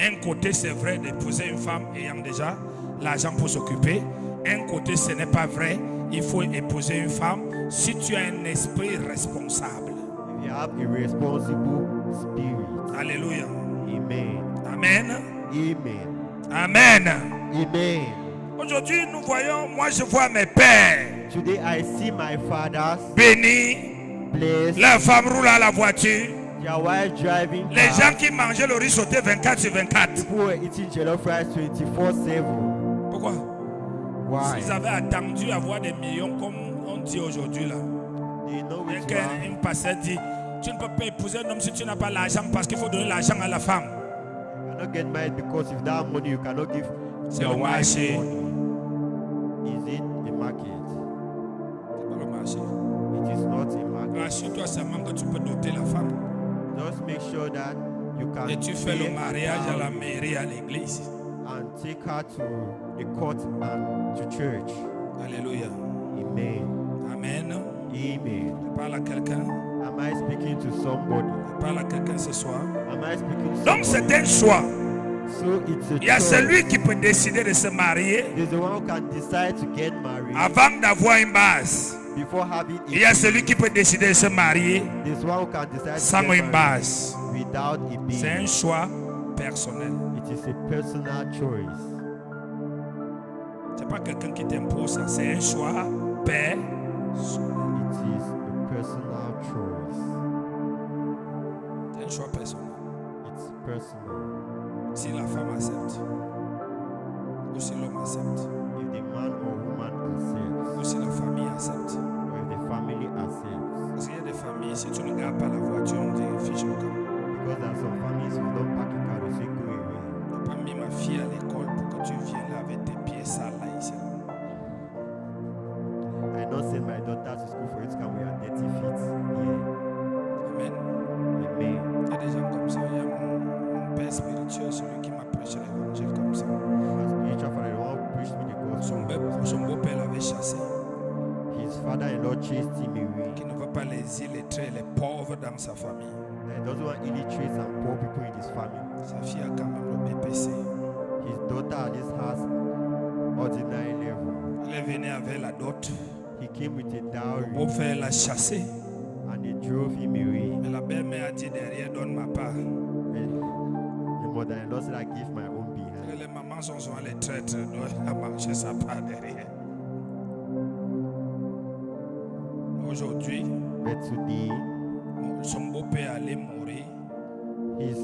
Un côté, c'est vrai d'épouser une femme ayant déjà l'argent pour s'occuper. Un côté, ce n'est pas vrai. Il faut épouser une femme si tu as un esprit responsable. If you have a responsible spirit. Alléluia. Amen. Amen. Amen. Amen. Amen. Aujourd'hui, nous voyons, moi je vois mes pères Today I see my fathers bénis. blessed. Leur femme roule à la voiture. Their wife driving Les cars. gens qui mangeaient le riz sauté 24 sur 24. People were eating jollof rice 24/7. Pourquoi? Why? Ils avaient attendu avoir des millions comme on dit aujourd'hui là. They know Et it qu'un pasteur dit, tu ne peux pas épouser un homme si tu n'as pas l'argent parce qu'il faut donner l'argent à la femme. You cannot get married because if that money you cannot give C'est your le wife marché. money. Is it a market? C'est pas le marché. It is not a market. Rassure-toi seulement que tu peux doter la femme. Just make sure that you can Et tu fais le pay mariage à la dowry mairie, à l'église. and take her to the court and to church. Alléluia. Amen. Amen. Amen. Je parle à quelqu'un. Am I speaking to somebody? Je parle à quelqu'un ce soir. Am I speaking to Donc somebody? c'est un choix. So it's a Il y a choice. celui qui peut décider de se marier There's the one who can decide to get married avant d'avoir une base. before having Il y a celui qui peut décider de se marier There's one who can decide sans to get une married base. without a C'est un base. choix personnel. It is a personal choice. C'est pas quelqu'un qui t'impose ça. C'est un choix personnel. It is a personal choice. C'est un choix personnel. It's personal. Si la femme accepte, ou si l'homme accepte, If the man or woman accepts, ou si la famille accepte. or if the family accepts, Parce qu'il y a des familles, si tu ne gardes pas la voiture, on dit fiche le camp. because there are some families who don't pack a car, they say go away. Tu n'as pas mis ma fille à l'école pour que tu viennes là avec tes pieds sales là ici. I not send my daughter to school for you to come with your dirty feet. Yeah. Amen. Amen. Il y a des gens comme ça. Il y a mon père spirituel, celui qui m'a prêché l'évangile comme ça. My spiritual father, the one who preached me the gospel, Son beau-père l'avait chassé. his father-in-law chased him away. Qui ne veut pas les illettrés, les pauvres dans sa famille. He doesn't want illiterates and poor people in his family. Sa fille a quand même le BPC. His daughter at least has ordinary level. Elle est venue avec la dot. He came with a Le dowry beau-frère l'a chassé. and they drove him away. Mais la belle-mère a dit derrière, donne ma part. The mother-in-law said, I give my own Et behind. les mamans sont souvent les traîtres, doivent marcher sa part derrière. Aujourd'hui, But today, son beau-père allait mourir. his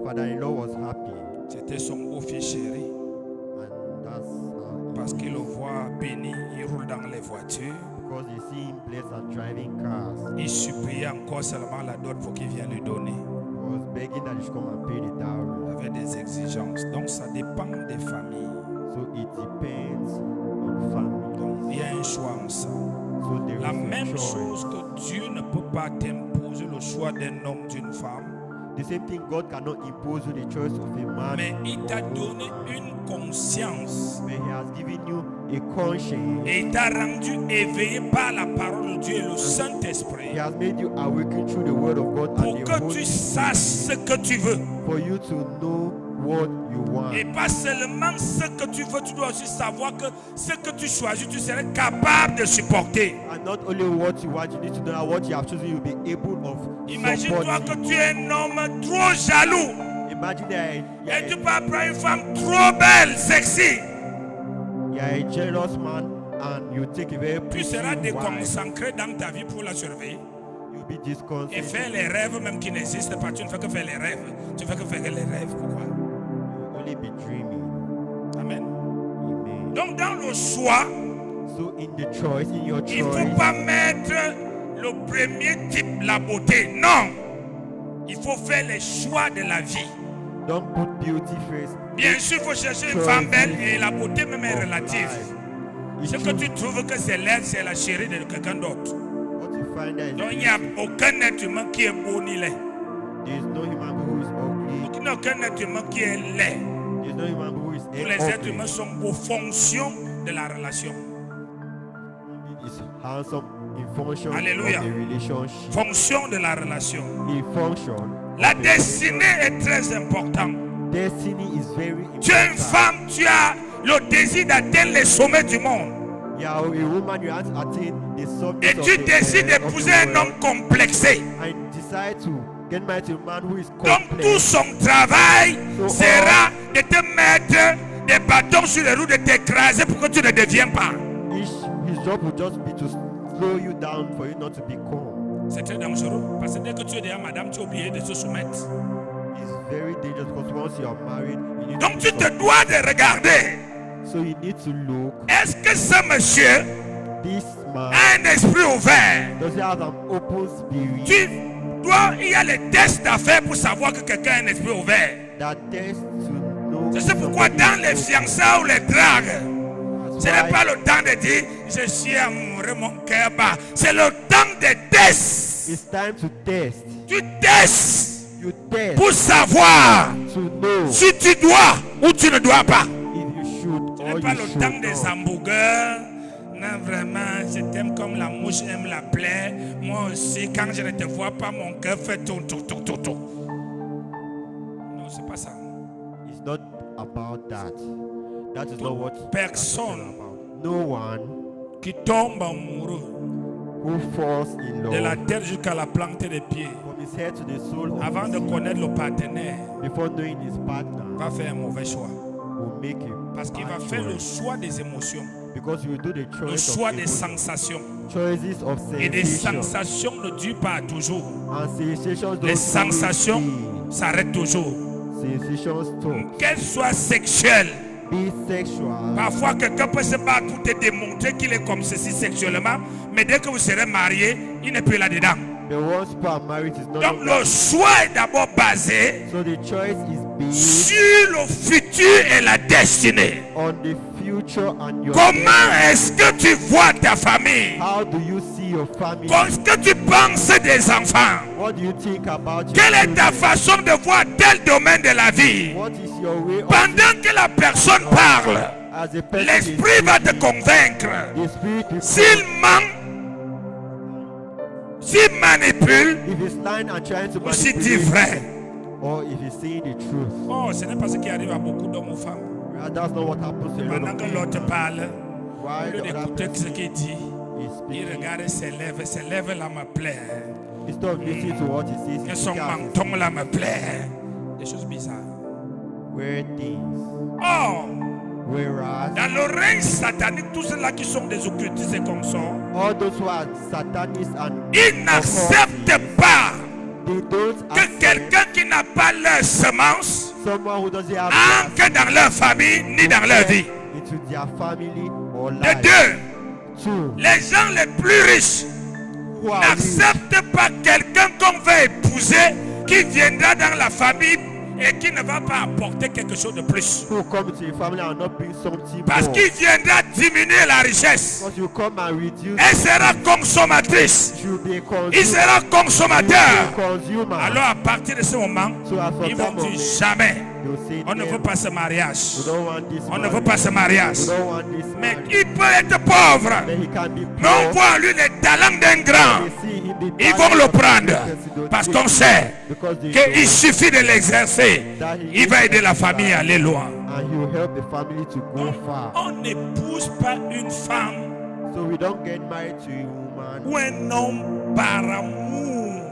father-in-law was happy. C'était son beau-fils chéri. And that's how, Parce qu'il le voit béni, il roule dans les voitures. because you see him blessed and driving cars. Il suppliait encore seulement la dot pour qu'il vienne lui donner. He was begging that he should come and pay the dowry. Avec des exigences. Donc ça dépend des familles. So it depends on family. Donc il y a un choix ensemble. So there La is a même choice. chose que Dieu ne peut pas t'imposer le choix d'un homme, d'une femme. The same thing, God cannot impose you the choice of a man, Mais il t'a donné une conscience. but He has given you a conscience. Et il t'a rendu éveillé par la parole de Dieu et le He Saint-Esprit. has made you awaken through the word of God Pour and the que Holy tu Spirit, saches ce que tu veux. for you to know what you want. Et pas seulement ce que tu veux, tu dois aussi savoir que ce que tu choisis, tu serais capable de supporter. And not only what you want, you need to know that what you have chosen, you'll be able of Imagine-toi que supporting. tu es un homme trop jaloux. Imagine that Et tu peux prendre une femme trop belle, sexy. you are a jealous man and you take a very Tu pretty seras wife. déconcentré dans ta vie pour la surveiller. You'll be Et disconcerted. faire les rêves même qui n'existent pas. Tu ne fais que faire les rêves. Tu fais que faire les rêves. Pourquoi? You'll only be dreaming. Amen. Amen. Donc dans le choix, So in the choice, in your il ne choice, faut pas mettre le premier type, la beauté. Non. Il faut faire les choix de la vie. don't put beauty first. Bien sûr, il faut chercher une femme belle et la beauté même est relative. You Ce que choose tu trouves que c'est l'aide, c'est la chérie de quelqu'un d'autre. what you find that Donc il n'y a aucun être humain qui est beau ni laid. there is no human being who is ugly. Il n'y a aucun être humain qui est laid. There is no human being who is Tous les êtres ugly. humains sont beaux fonction de la relation. It is handsome in function Alléluia. of the relationship. Fonction de la relation. In function. La of the destinée est très importante. destiny is very Tu es une important. femme, tu as le désir d'atteindre les sommets du monde. You are a woman, you have to attain the summit Et of tu the, décides of the d'épouser un world, homme complexé. and decide to get married to a man who is Donc tout complex. son travail So sera de te mettre des bâtons sur les roues, de t'écraser pour que tu ne deviennes pas. His job will just be to slow you down for you not to become. C'est très dangereux. Parce que dès que tu es déjà madame, tu es obligé de se soumettre. It's very dangerous because once you are married, you need Donc to tu te submit. dois de regarder. So you need to look. Est-ce que ce monsieur This man, a un esprit ouvert? does he have an open spirit Il y a les tests à faire pour savoir que quelqu'un a un esprit ouvert. that tends to know? C'est pourquoi somebody dans is les open? fiançailles ou les dragues, ce n'est why- pas le temps de dire je suis amoureux, mon cœur bat. C'est le temps des tests. testes. It's time to test. Tu testes You test pour savoir to know si tu dois ou tu ne dois pas. if you should Ce or n'est pas you le should temps des not. hamburgers. Non, vraiment, je t'aime comme la mouche aime la plaie. Moi aussi, quand je ne te vois pas, mon cœur fait tout. Non, c'est pas ça. It's not about that. That is not what Personne about. No one qui tombe amoureux who falls in de la love tête jusqu'à la plante des pieds, from his head to the sole of avant his de feet, connaître le partenaire, before knowing his partner, va faire un mauvais choix. will make a Parce qu'il va bad faire le choice. choix des émotions, Because you will do the le choice choix of des emotion, sensations. choices of Et les sensation. sensations ne durent pas toujours. And sensations don't Les sensations always s'arrêtent toujours. be. Sensations stop. Qu'elles soient sexuelles. Be sexual. Parfois, quelqu'un peut se battre pour te démontrer qu'il est comme ceci sexuellement, mais dès que vous serez mariés, il n'est plus là-dedans. But once you are married, it's not Donc, longer- le choix est d'abord basé So the choice is based sur le futur et la destinée. on the future and your Comment est-ce que tu vois ta famille? How do you see your family? Qu'est-ce que tu penses des enfants? What do you think about your Quelle est ta children? façon de voir tel domaine de la vie? What is your way of Pendant que la personne parle, as a person l'esprit is va te speaking, convaincre. the spirit will S'il ment, s'il manipule, if he's lying and trying to ou s'il dit manipulate, vrai. or if he's saying the truth. Oh, ce n'est pas ce qui arrive à beaucoup d'hommes ou femmes. That's not what happens to a lot Pendant of que people. l'autre parle, au Why lieu the other d'écouter ce person qu'il dit, is il speaking. regarde ses lèvres là me plaît. Instead of listening to what he says, Et he son speaks out his menton là me plaît. Des choses bizarres. weird things. Oh, Whereas dans le règne satanique, tous ceux-là qui sont des occultistes et comme ça, all those who are satanists and ils n'acceptent pas they don't que accept quelqu'un qui n'a pas leur semence someone who doesn't have entre dans leur famille ni dans leur vie. into their family or De life. deux, Two, les gens les plus riches who are rich, n'acceptent pas quelqu'un qu'on va épouser qui viendra dans la famille et qui ne va pas apporter quelque chose de plus. who come into your family and not bring something Parce more. qu'il viendra diminuer la richesse. Because you come and reduce, Elle sera consommatrice. you be a Il consumer. sera You consommateur. be a consumer. Alors à partir de ce moment, So as from ils vont that dire moment, jamais. they'll say, On ne veut "Never. pas ce mariage. We don't want this On ne marriage. veut pas ce mariage. We don't want this Mais marriage." il peut être pauvre. Then he can be Mais on poor. voit en lui les talents d'un grand. They see him the Ils talent vont le of prendre. the person, Parce they'll qu'on take sait it because they qu'il know suffit de l'exercer. that he Il va is aider la famille à aller loin. and he will help the family to go far. On n'épouse pas une femme So we don't get married to a woman ou un homme par amour.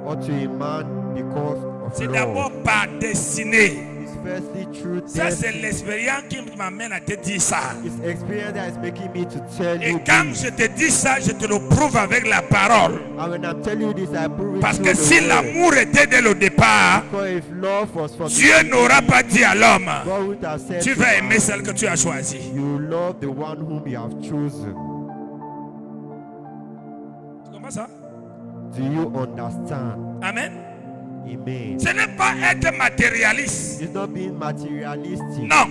or to a man because of C'est love. d'abord par destinée. It's firstly through Ça, c'est destiny. l'expérience qui m'amène à te dire ça. It's experience that is making me to tell Et you quand this. je te dis ça, je te le prouve avec la parole. And when I'm telling you this, I prove it Parce through que the si word. l'amour était dès le départ, Because if love was from Dieu the beginning, n'aura pas dit à l'homme, God would have said tu to vas man, aimer celle que tu as choisie. you love the one whom you have chosen. Comment ça? Do you understand? Amen. Amen. Ce n'est pas être matérialiste. It's not being materialistic. Non.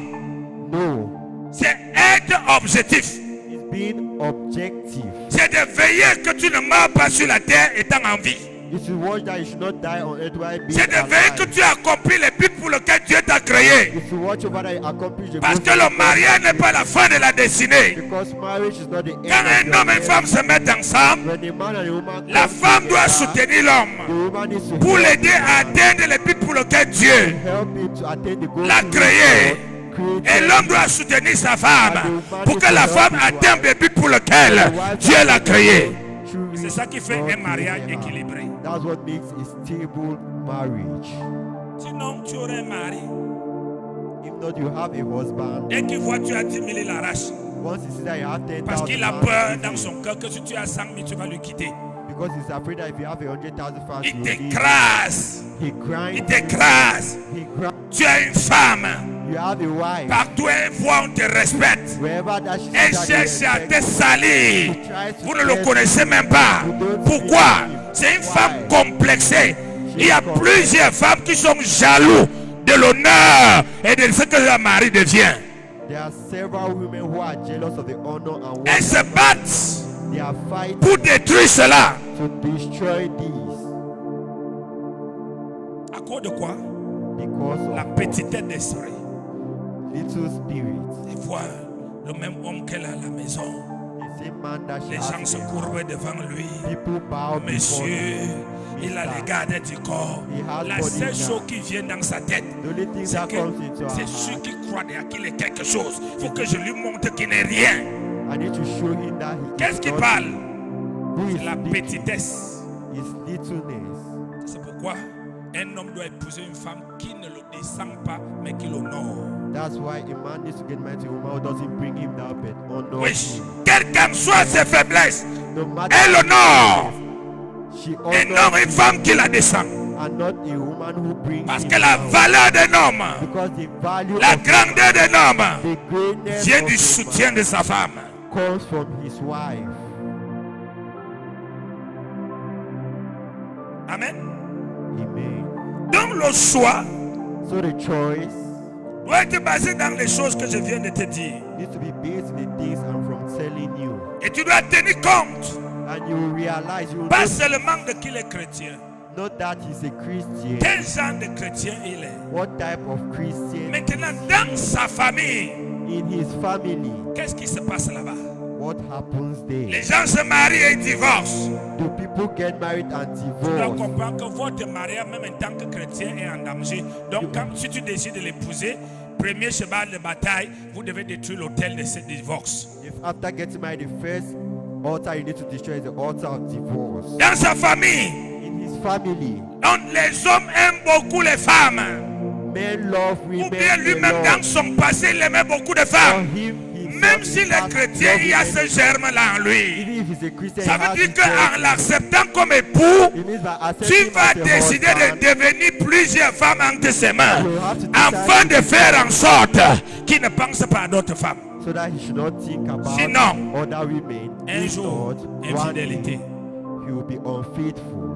No. C'est être objectif. It's being objective. C'est de veiller que tu ne meurs pas sur la terre étant en vie. You should watch that you should not die on earth while being C'est de veiller que alive. tu accomplis les buts pour lesquels Dieu t'a créé. You should watch over that you accomplish the Parce goals que of le God. mariage n'est pas la fin de la destinée. Because marriage is not the end Quand of un your homme et une life. femme se mettent ensemble, When a man and a woman la come femme doit together, soutenir l'homme the woman needs to pour help l'aider à atteindre les buts pour lesquels Dieu help him to attain the goals l'a to créé. God Et created. l'homme doit soutenir sa femme pour que la femme atteigne les buts pour lesquels Dieu l'a créé. C'est ça qui fait un mariage équilibré. That's what makes a stable marriage. Sinon, tu aurais un mari. If not, you have a husband. Dès qu'il voit tu as 10 000, il arrache. Once he sees that you have 10,000 Parce qu'il a pounds, peur dans son cœur que si tu as 100 000, tu vas lui quitter. because he's afraid that if you have 100,000 pounds, Il you will leave. t'écrase. He Il grinds. t'écrase. He grinds. Tu as une femme. You have a wife. Partout elle voit, on te respecte. Wherever that she Elle sees that cherche you à respect, te salir. she tries to Vous ne le test connaissez you. même pas. You don't Pourquoi? see him. C'est une Why? femme complexée. Il y a plusieurs femmes qui sont jaloux de l'honneur et de ce que leur mari devient. There are several women who are jealous of the honor and Elles what se battent They are fighting pour détruire cela. to destroy this À cause de quoi? because La of petitesse d'esprit. little spirit. Et voir le même homme qu'elle a à la maison. The same man that she Les has gens se in her courbent house. devant lui. People bow before Monsieur, him. il a les gardes du corps. He has La body seule guard. chose qui vient dans sa tête, The only thing c'est that que comes into our c'est heart, celui qui croit qu'il est quelque chose. Il faut que je lui montre qu'il n'est rien. I need to show him that he Qu'est-ce is qui not parle? who is C'est la speaking. petitesse. His littleness. C'est pourquoi un homme doit épouser une femme qui ne le descend pas, mais qui l'honore. That's why a man needs to get married to a woman who doesn't bring him down but honor Oui, him. quelles qu'en soient ses faiblesses, No matter elle l'honore. she Un honors homme et une femme qui la descend. and not a woman who brings Parce him que la down. valeur d'un homme, Because the value la of grandeur d'un homme, the greatness vient of du a soutien man de sa femme. comes from his wife. Amen. Amen. Donc le choix So the choice doit être basé dans les choses que je viens de te dire. needs to be based on the things I'm from telling you. Et tu dois tenir compte, And you will realize, you will pas know seulement de qu'il est chrétien, not that he's a Christian, quel genre de chrétien il est. what type of Christian Maintenant, dans sa famille, in his family, qu'est-ce qui se passe là-bas? what happens there. Les gens se marient et divorcent. Do people get married and Tu dois divorce? comprendre que votre mariage, même en tant que chrétien, est en danger. Donc, si tu décides de l'épouser, premier cheval de bataille, vous devez détruire l'autel de ce divorce. If after getting married, the first altar you need to destroy is the altar of divorce. Dans sa famille, In his family, les hommes aiment beaucoup les femmes. men love Ou women. bien a lui-même, dans lot. son passé, il aimait beaucoup de For femmes. him, himself, Même s'il he est has chrétien, il y a loved ce women. germe-là en lui. Even if he's a Christian, Ça he veut has dire this germ. qu'en l'acceptant comme époux, It means by accepting tu him vas as a décider de husband, devenir plusieurs femmes entre ses mains, you have to decide afin de faire en sorte qu'il ne pense pas à d'autres femmes. so that he should not think about Sinon, other women. un If jour, not, one day, infidélité. he will be unfaithful.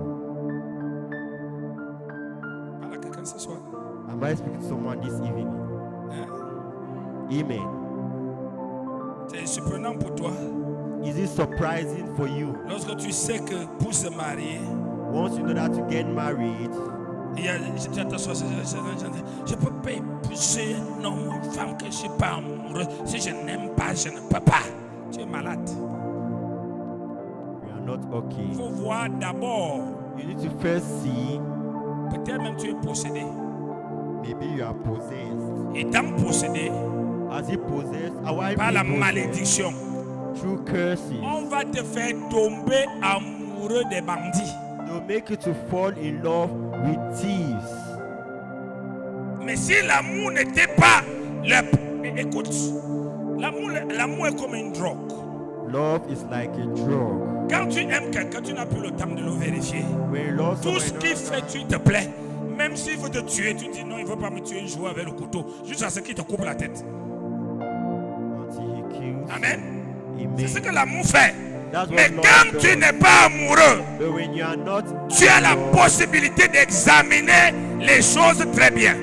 Parle à quelqu'un ce soir. Am I speaking to someone this evening? Hein? Amen. C'est surprenant pour toi Is it surprising for you lorsque tu sais que pour se marier, once you know that to get married, il y a, je peux pas épouser un homme ou une femme que je ne suis pas amoureux. Si je n'aime pas, je ne peux pas. Tu es malade. we are not okay? Il faut voir d'abord. You need to first see, Peut-être même tu es possédé. maybe you are possessed. Étant possédé As he possessed, why par be la possessed? malédiction, Through curses. on va te faire tomber amoureux des bandits. They'll make you to fall in love with thieves. Mais si l'amour n'était pas écoute, l'amour est comme une drogue. Love is like a drug. Quand tu aimes quelqu'un, tu n'as plus le temps de le vérifier. When you love Tout ce someone, qu'il fait, tu te plais. Même s'il veut te tuer, tu dis non, il ne veut pas me tuer, jouer avec le couteau. Jusqu'à ce qu'il te coupe la tête. until he kills. Amen. C'est ce Amen. que l'amour fait. That's what Mais love quand does. tu n'es pas amoureux, But when you are not, tu as la love, possibilité d'examiner les choses très bien.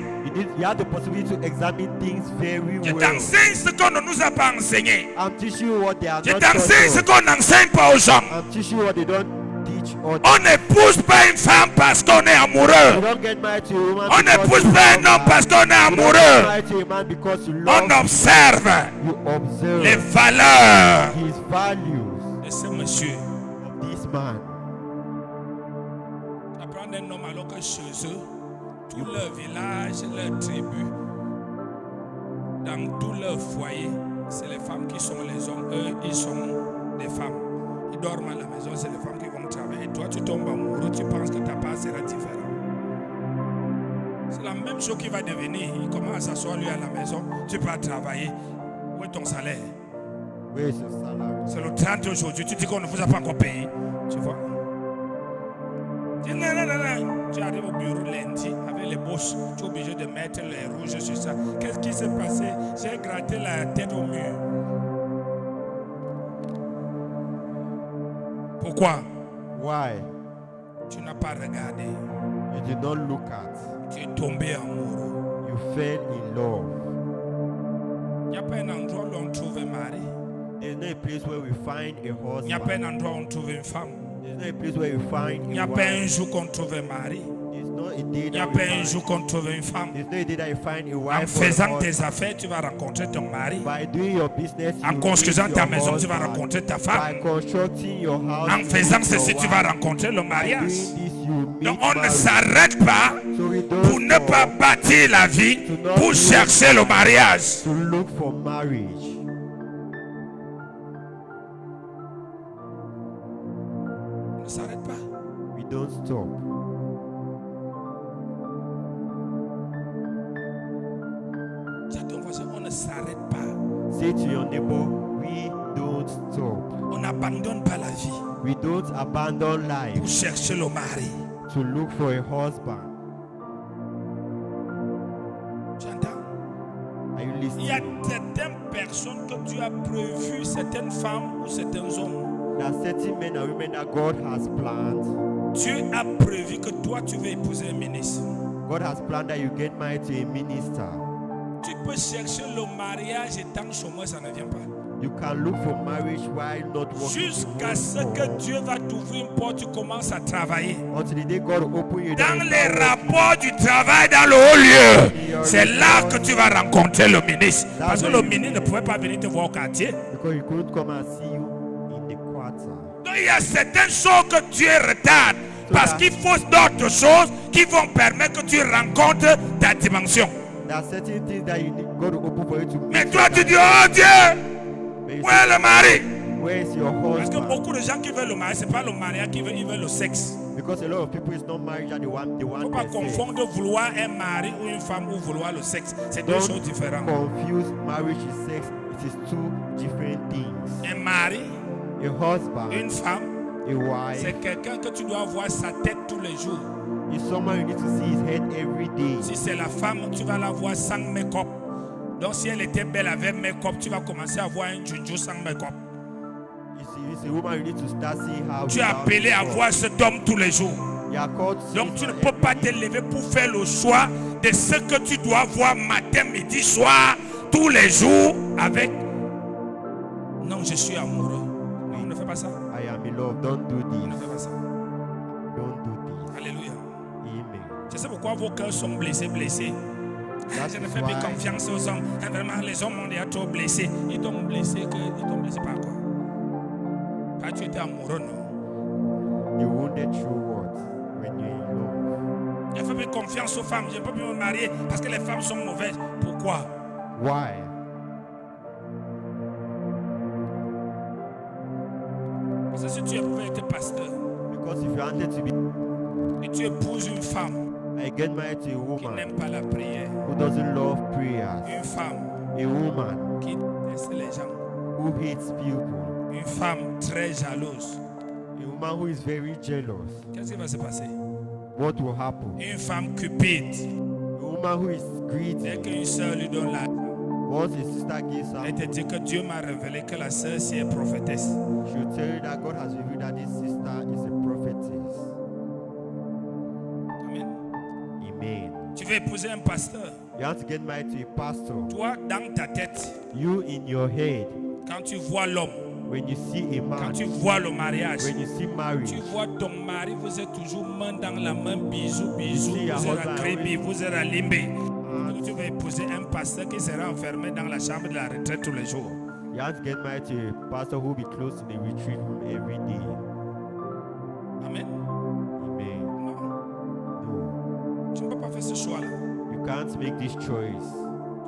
you have the possibility to examine things very Je well. t'enseigne ce qu'on ne nous a pas enseigné. I'm teaching you what they are Je not t'enseigne ce taught. qu'on n'enseigne pas aux gens. I'm teaching you what they don't teach others. On n'épouse pas une femme parce qu'on est You amoureux. don't get married to a woman On because n'épouse you pas un love homme her. parce qu'on est You don't get amoureux. married to a man because you love On observe You observe les valeurs his values de ce monsieur. of this man. Apprendre un homme alors que chez eux, tout leur village, leur tribu, dans tout leur foyer, c'est les femmes qui sont les hommes. Eux, ils sont des femmes. Ils dorment à la maison, c'est les femmes qui vont travailler. Toi, tu tombes amoureux, tu penses que ta part sera différente. C'est la même chose qui va devenir. Il commence à s'asseoir lui à la maison, tu pars travailler. Où est ton salaire? Where is your salary? C'est le 30 aujourd'hui, tu dis qu'on ne vous a pas encore payé. Tu vois? Tu dis, non, non, non, non. Tu arrives au bureau lundi avec les bosses, tu es obligé de mettre les rouges sur ça. Qu'est-ce qui s'est passé? J'ai gratté la tête au mur. Pourquoi? Why? Tu n'as pas regardé. You did not look at. Tu es tombé amoureux. You fell in love. Il n'y a pas un endroit où on trouve un mari. There's not a place where we find a Il n'y a pas un husband. endroit où on trouve une femme. There's not a place where we find Il n'y a a pas un wife. jour qu'on trouve un mari. There's not a day Il n'y a that pas we un find. jour qu'on trouve une femme. There's not a day that you find a En wife or a faisant tes husband. affaires, tu vas rencontrer ton mari. By doing your business, En you construisant meet ta your maison, tu vas husband. rencontrer ta By femme. constructing your house, En you faisant meet ceci, your tu vas wife. rencontrer le By mariage. doing this, you meet Donc on ne marriage. s'arrête pas So we pour don't ne pas stop bâtir la vie, pour chercher le mariage. to look for marriage. On ne s'arrête pas. We don't stop. Dis à ton voisin, on ne s'arrête pas. Say to your neighbor, we don't stop. On n'abandonne pas la vie We don't abandon life pour chercher le mari. to look for a husband. Tu entends? Are you Il y a listening? certaines personnes que tu as prévues, certaines femmes ou certains hommes. There are certain men and women that God has planned. Dieu a prévu que toi tu vas épouser un ministre. God has planned that you get married to a minister. Tu peux chercher le mariage et tant que moi ça ne vient pas. You can look for marriage while not working. Jusqu'à ce que Dieu va t'ouvrir une porte, tu commences à travailler. Until the day God will open you Dans les rapports du travail dans le haut lieu, c'est là que tu vas rencontrer le ministre. Parce que le ministre ne pouvait pas venir te voir au quartier. because he couldn't come and see you in the quarter. Donc il y a certaines choses que Dieu retarde. Parce qu'il faut d'autres choses qui vont permettre que tu rencontres ta dimension. There are certain things that you need God to open for you to Mais meet toi your tu dis, dimension. oh Dieu, But you où est le mari? say, where is your Parce que husband? beaucoup de gens qui veulent le mariage, ce n'est pas le mariage qui veut, ils veulent le sexe. Because a lot of people is not married that they want Il ne faut their pas sex. confondre vouloir un mari ou une femme ou vouloir le sexe. C'est deux Don't choses différentes. confuse marriage and sex. It is two different things. Un mari, A husband, une femme, a c'est wife, quelqu'un que tu dois voir sa tête tous les jours. is someone you need to see his head every day. Si c'est la femme, tu vas la voir sans make-up. Donc si elle était belle avec make-up, tu vas commencer à voir un juju sans make-up. It's a woman you need to start seeing how Tu es without appelé à makeup. voir cet homme tous les jours. You are called to see Donc tu ne him peux pas te lever pour faire le choix de ce que tu dois voir matin, midi, soir, tous les jours avec. Non, je suis amoureux. Non, ne fais pas ça. I am in love. Don't do Ne fais this. pas ça. Don't do this. Alléluia. Amen. Je sais pourquoi vos cœurs sont blessés. Ah, je ne fais plus confiance aux hommes. Ah, vraiment, les hommes ont déjà trop blessés. Ils t'ont blessé par quoi? Quand tu étais amoureux, non? You wounded through what? When you're in love. Je ne fais plus confiance aux femmes. Je ne peux plus me marier parce que les femmes sont mauvaises. Pourquoi? Why? Parce que si tu pouvais être pasteur Because if you wanted to be, et tu épouses une femme I get married to a qui woman n'aime pas la prière, who doesn't love prayers, une femme a woman qui déteste les gens, who hates people, une femme très jalouse, a woman who is very jealous. qu'est-ce qui va se passer? What will happen? Une femme cupide, A woman who is dès greedy. qu'une soeur lui donne l'argent, Once a sister gives elle te her, dit que Dieu m'a révélé que la sœur c'est prophétesse. she'll tell you that God has revealed that this sister is a prophetess. Amen. Amen. Tu veux épouser un pasteur. You have to get married to a pastor. Toi, dans ta tête, You in your head, quand tu vois l'homme, when you see a quand man, tu vois le mariage, when you see marriage, tu vois ton mari, vous êtes toujours main dans la main, bisous, bisous, See, vous êtes à husband, Crébi, vous êtes à Limbé. and Donc tu vas épouser un pasteur qui sera enfermé dans la chambre de la retraite tous les jours. you have to get married to a pastor who will be close to the retreat room every day. Amen. Amen. Non, No, tu ne peux pas faire ce choix-là. you can't make this choice.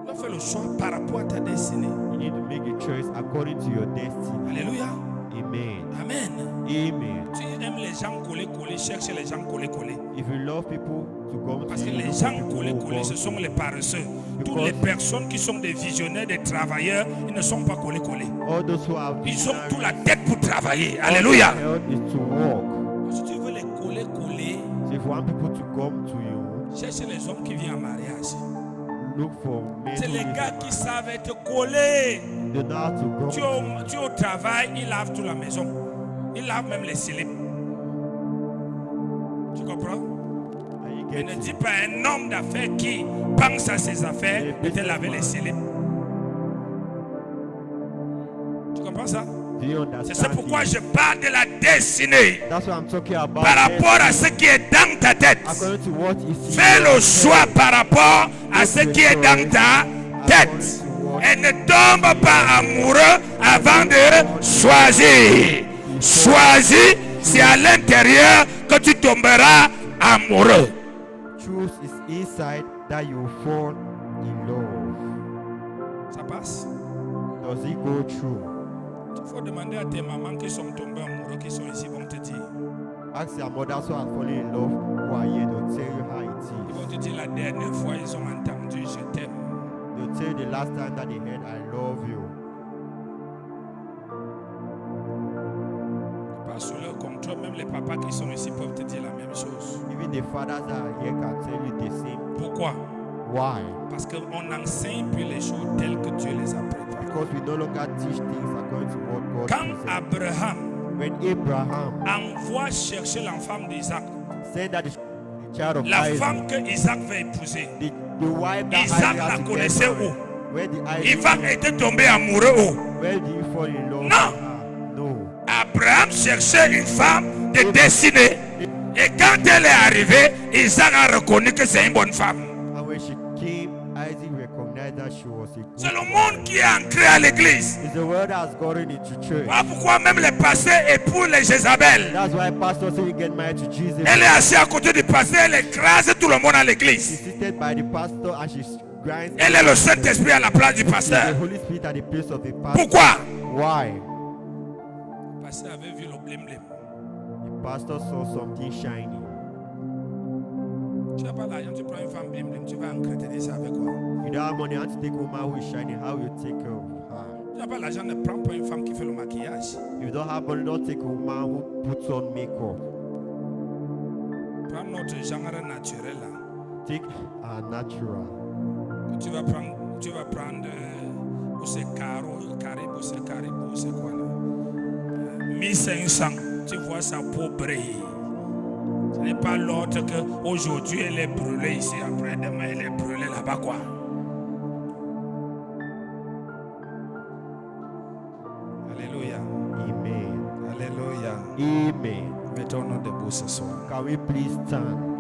Tu dois faire le choix par rapport à ta destinée. You need to make a choice according to your destiny. Alléluia. Amen. Amen. Amen. Tu aimes les gens collés, cherche les gens collés. If you love people to come Parce to que you, les look for gens people who collés, ce come sont to les you. paresseux. Toutes Because- les personnes qui sont des visionnaires, des travailleurs, ils ne sont pas collés. All those who have Ils ont toute la visionaries, tête pour travailler. all Alléluia. their help is to walk. Si tu veux les coller, So if you want people to come to you, cherche les hommes qui viennent en mariage. look for men C'est who les live gars in qui marriage. savent être collés. They know how to come. Tu es au travail, ils lavent toute la maison. Ils lavent même les slips. Tu comprends? Are you Et ne getting dis it? pas un homme d'affaires qui pense à ses affaires de te laver les slips. Tu comprends? comprends ça? Do you C'est ça understand? pourquoi it? je parle de la destinée. That's what I'm talking about. Par rapport à ce qui est dans ta tête. According to what is in Fais your le choix head. par rapport à ce qui est dans ta tête. Et ne tombe pas amoureux avant de choisir. Choisis, c'est à l'intérieur que tu tomberas amoureux. Truth is inside that you fall in love. Ça passe? Does it go through? Il faut demander à tes mamans qui sont tombées amoureux, qui sont ici, vont te dire. Ask your mothers who are falling in love who are here to tell you how it Ils vont is. te dire la dernière fois, ils ont entendu, je t'aime. They'll tell you the last time that they heard, I love you. Pas sous leur contrôle, même les papas qui sont ici peuvent te dire la même chose. Even the fathers that are here can tell you the same. Pourquoi? Why? Parce qu'on n'enseigne plus les choses telles que Dieu les a préparées. Because we no longer teach things according to what God Quand presents. Abraham When Abraham envoie chercher l'enfant d'Isaac, said that the child of la Isaac, femme que Isaac va épouser, the wife that Isaac Isaac la has to connaissait get married, où? where did Isaac Isaac, était tombé amoureux où? where did you fall in love? Non. with her? No. Abraham cherchait une femme de destinée. Et quand elle est arrivée, Isaac a reconnu que c'est une bonne femme. And when she came, Isaac recognized that she was a good C'est le woman. monde qui est ancré à l'église. It's the word that has gotten into church. Voilà pourquoi même les pasteurs épousent les Jézabel. That's why pastors say you get married to Jesus. Elle est assise à côté du pasteur, elle écrase tout le monde à She's l'église. seated by the pastor and she grinds. Elle est le Saint-Esprit à la place du She's the pasteur. Holy Spirit at the place of the pastor. Pourquoi? Why? Le pasteur avait vu le blim-blim. The pastor saw something shiny. Tu n'as pas l'argent, tu prends une femme blim-blim, tu vas entretenir ça avec quoi? You don't have money, you want to take a woman who is shiny. How you take care of her? Tu n'as pas l'argent, ne prends pas une femme qui fait le maquillage. If you don't have money, don't take a woman who puts on makeup. Prends notre genre naturel là. Take a natural. Tu vas prendre où c'est caribou, c'est quoi là? 1500, tu vois sa peau brille. Ce n'est pas l'autre que aujourd'hui elle est brûlée ici, après demain elle est brûlée là-bas quoi. Alléluia. Amen. Alléluia. Amen. Mettons-nous debout ce soir. Can we please stand?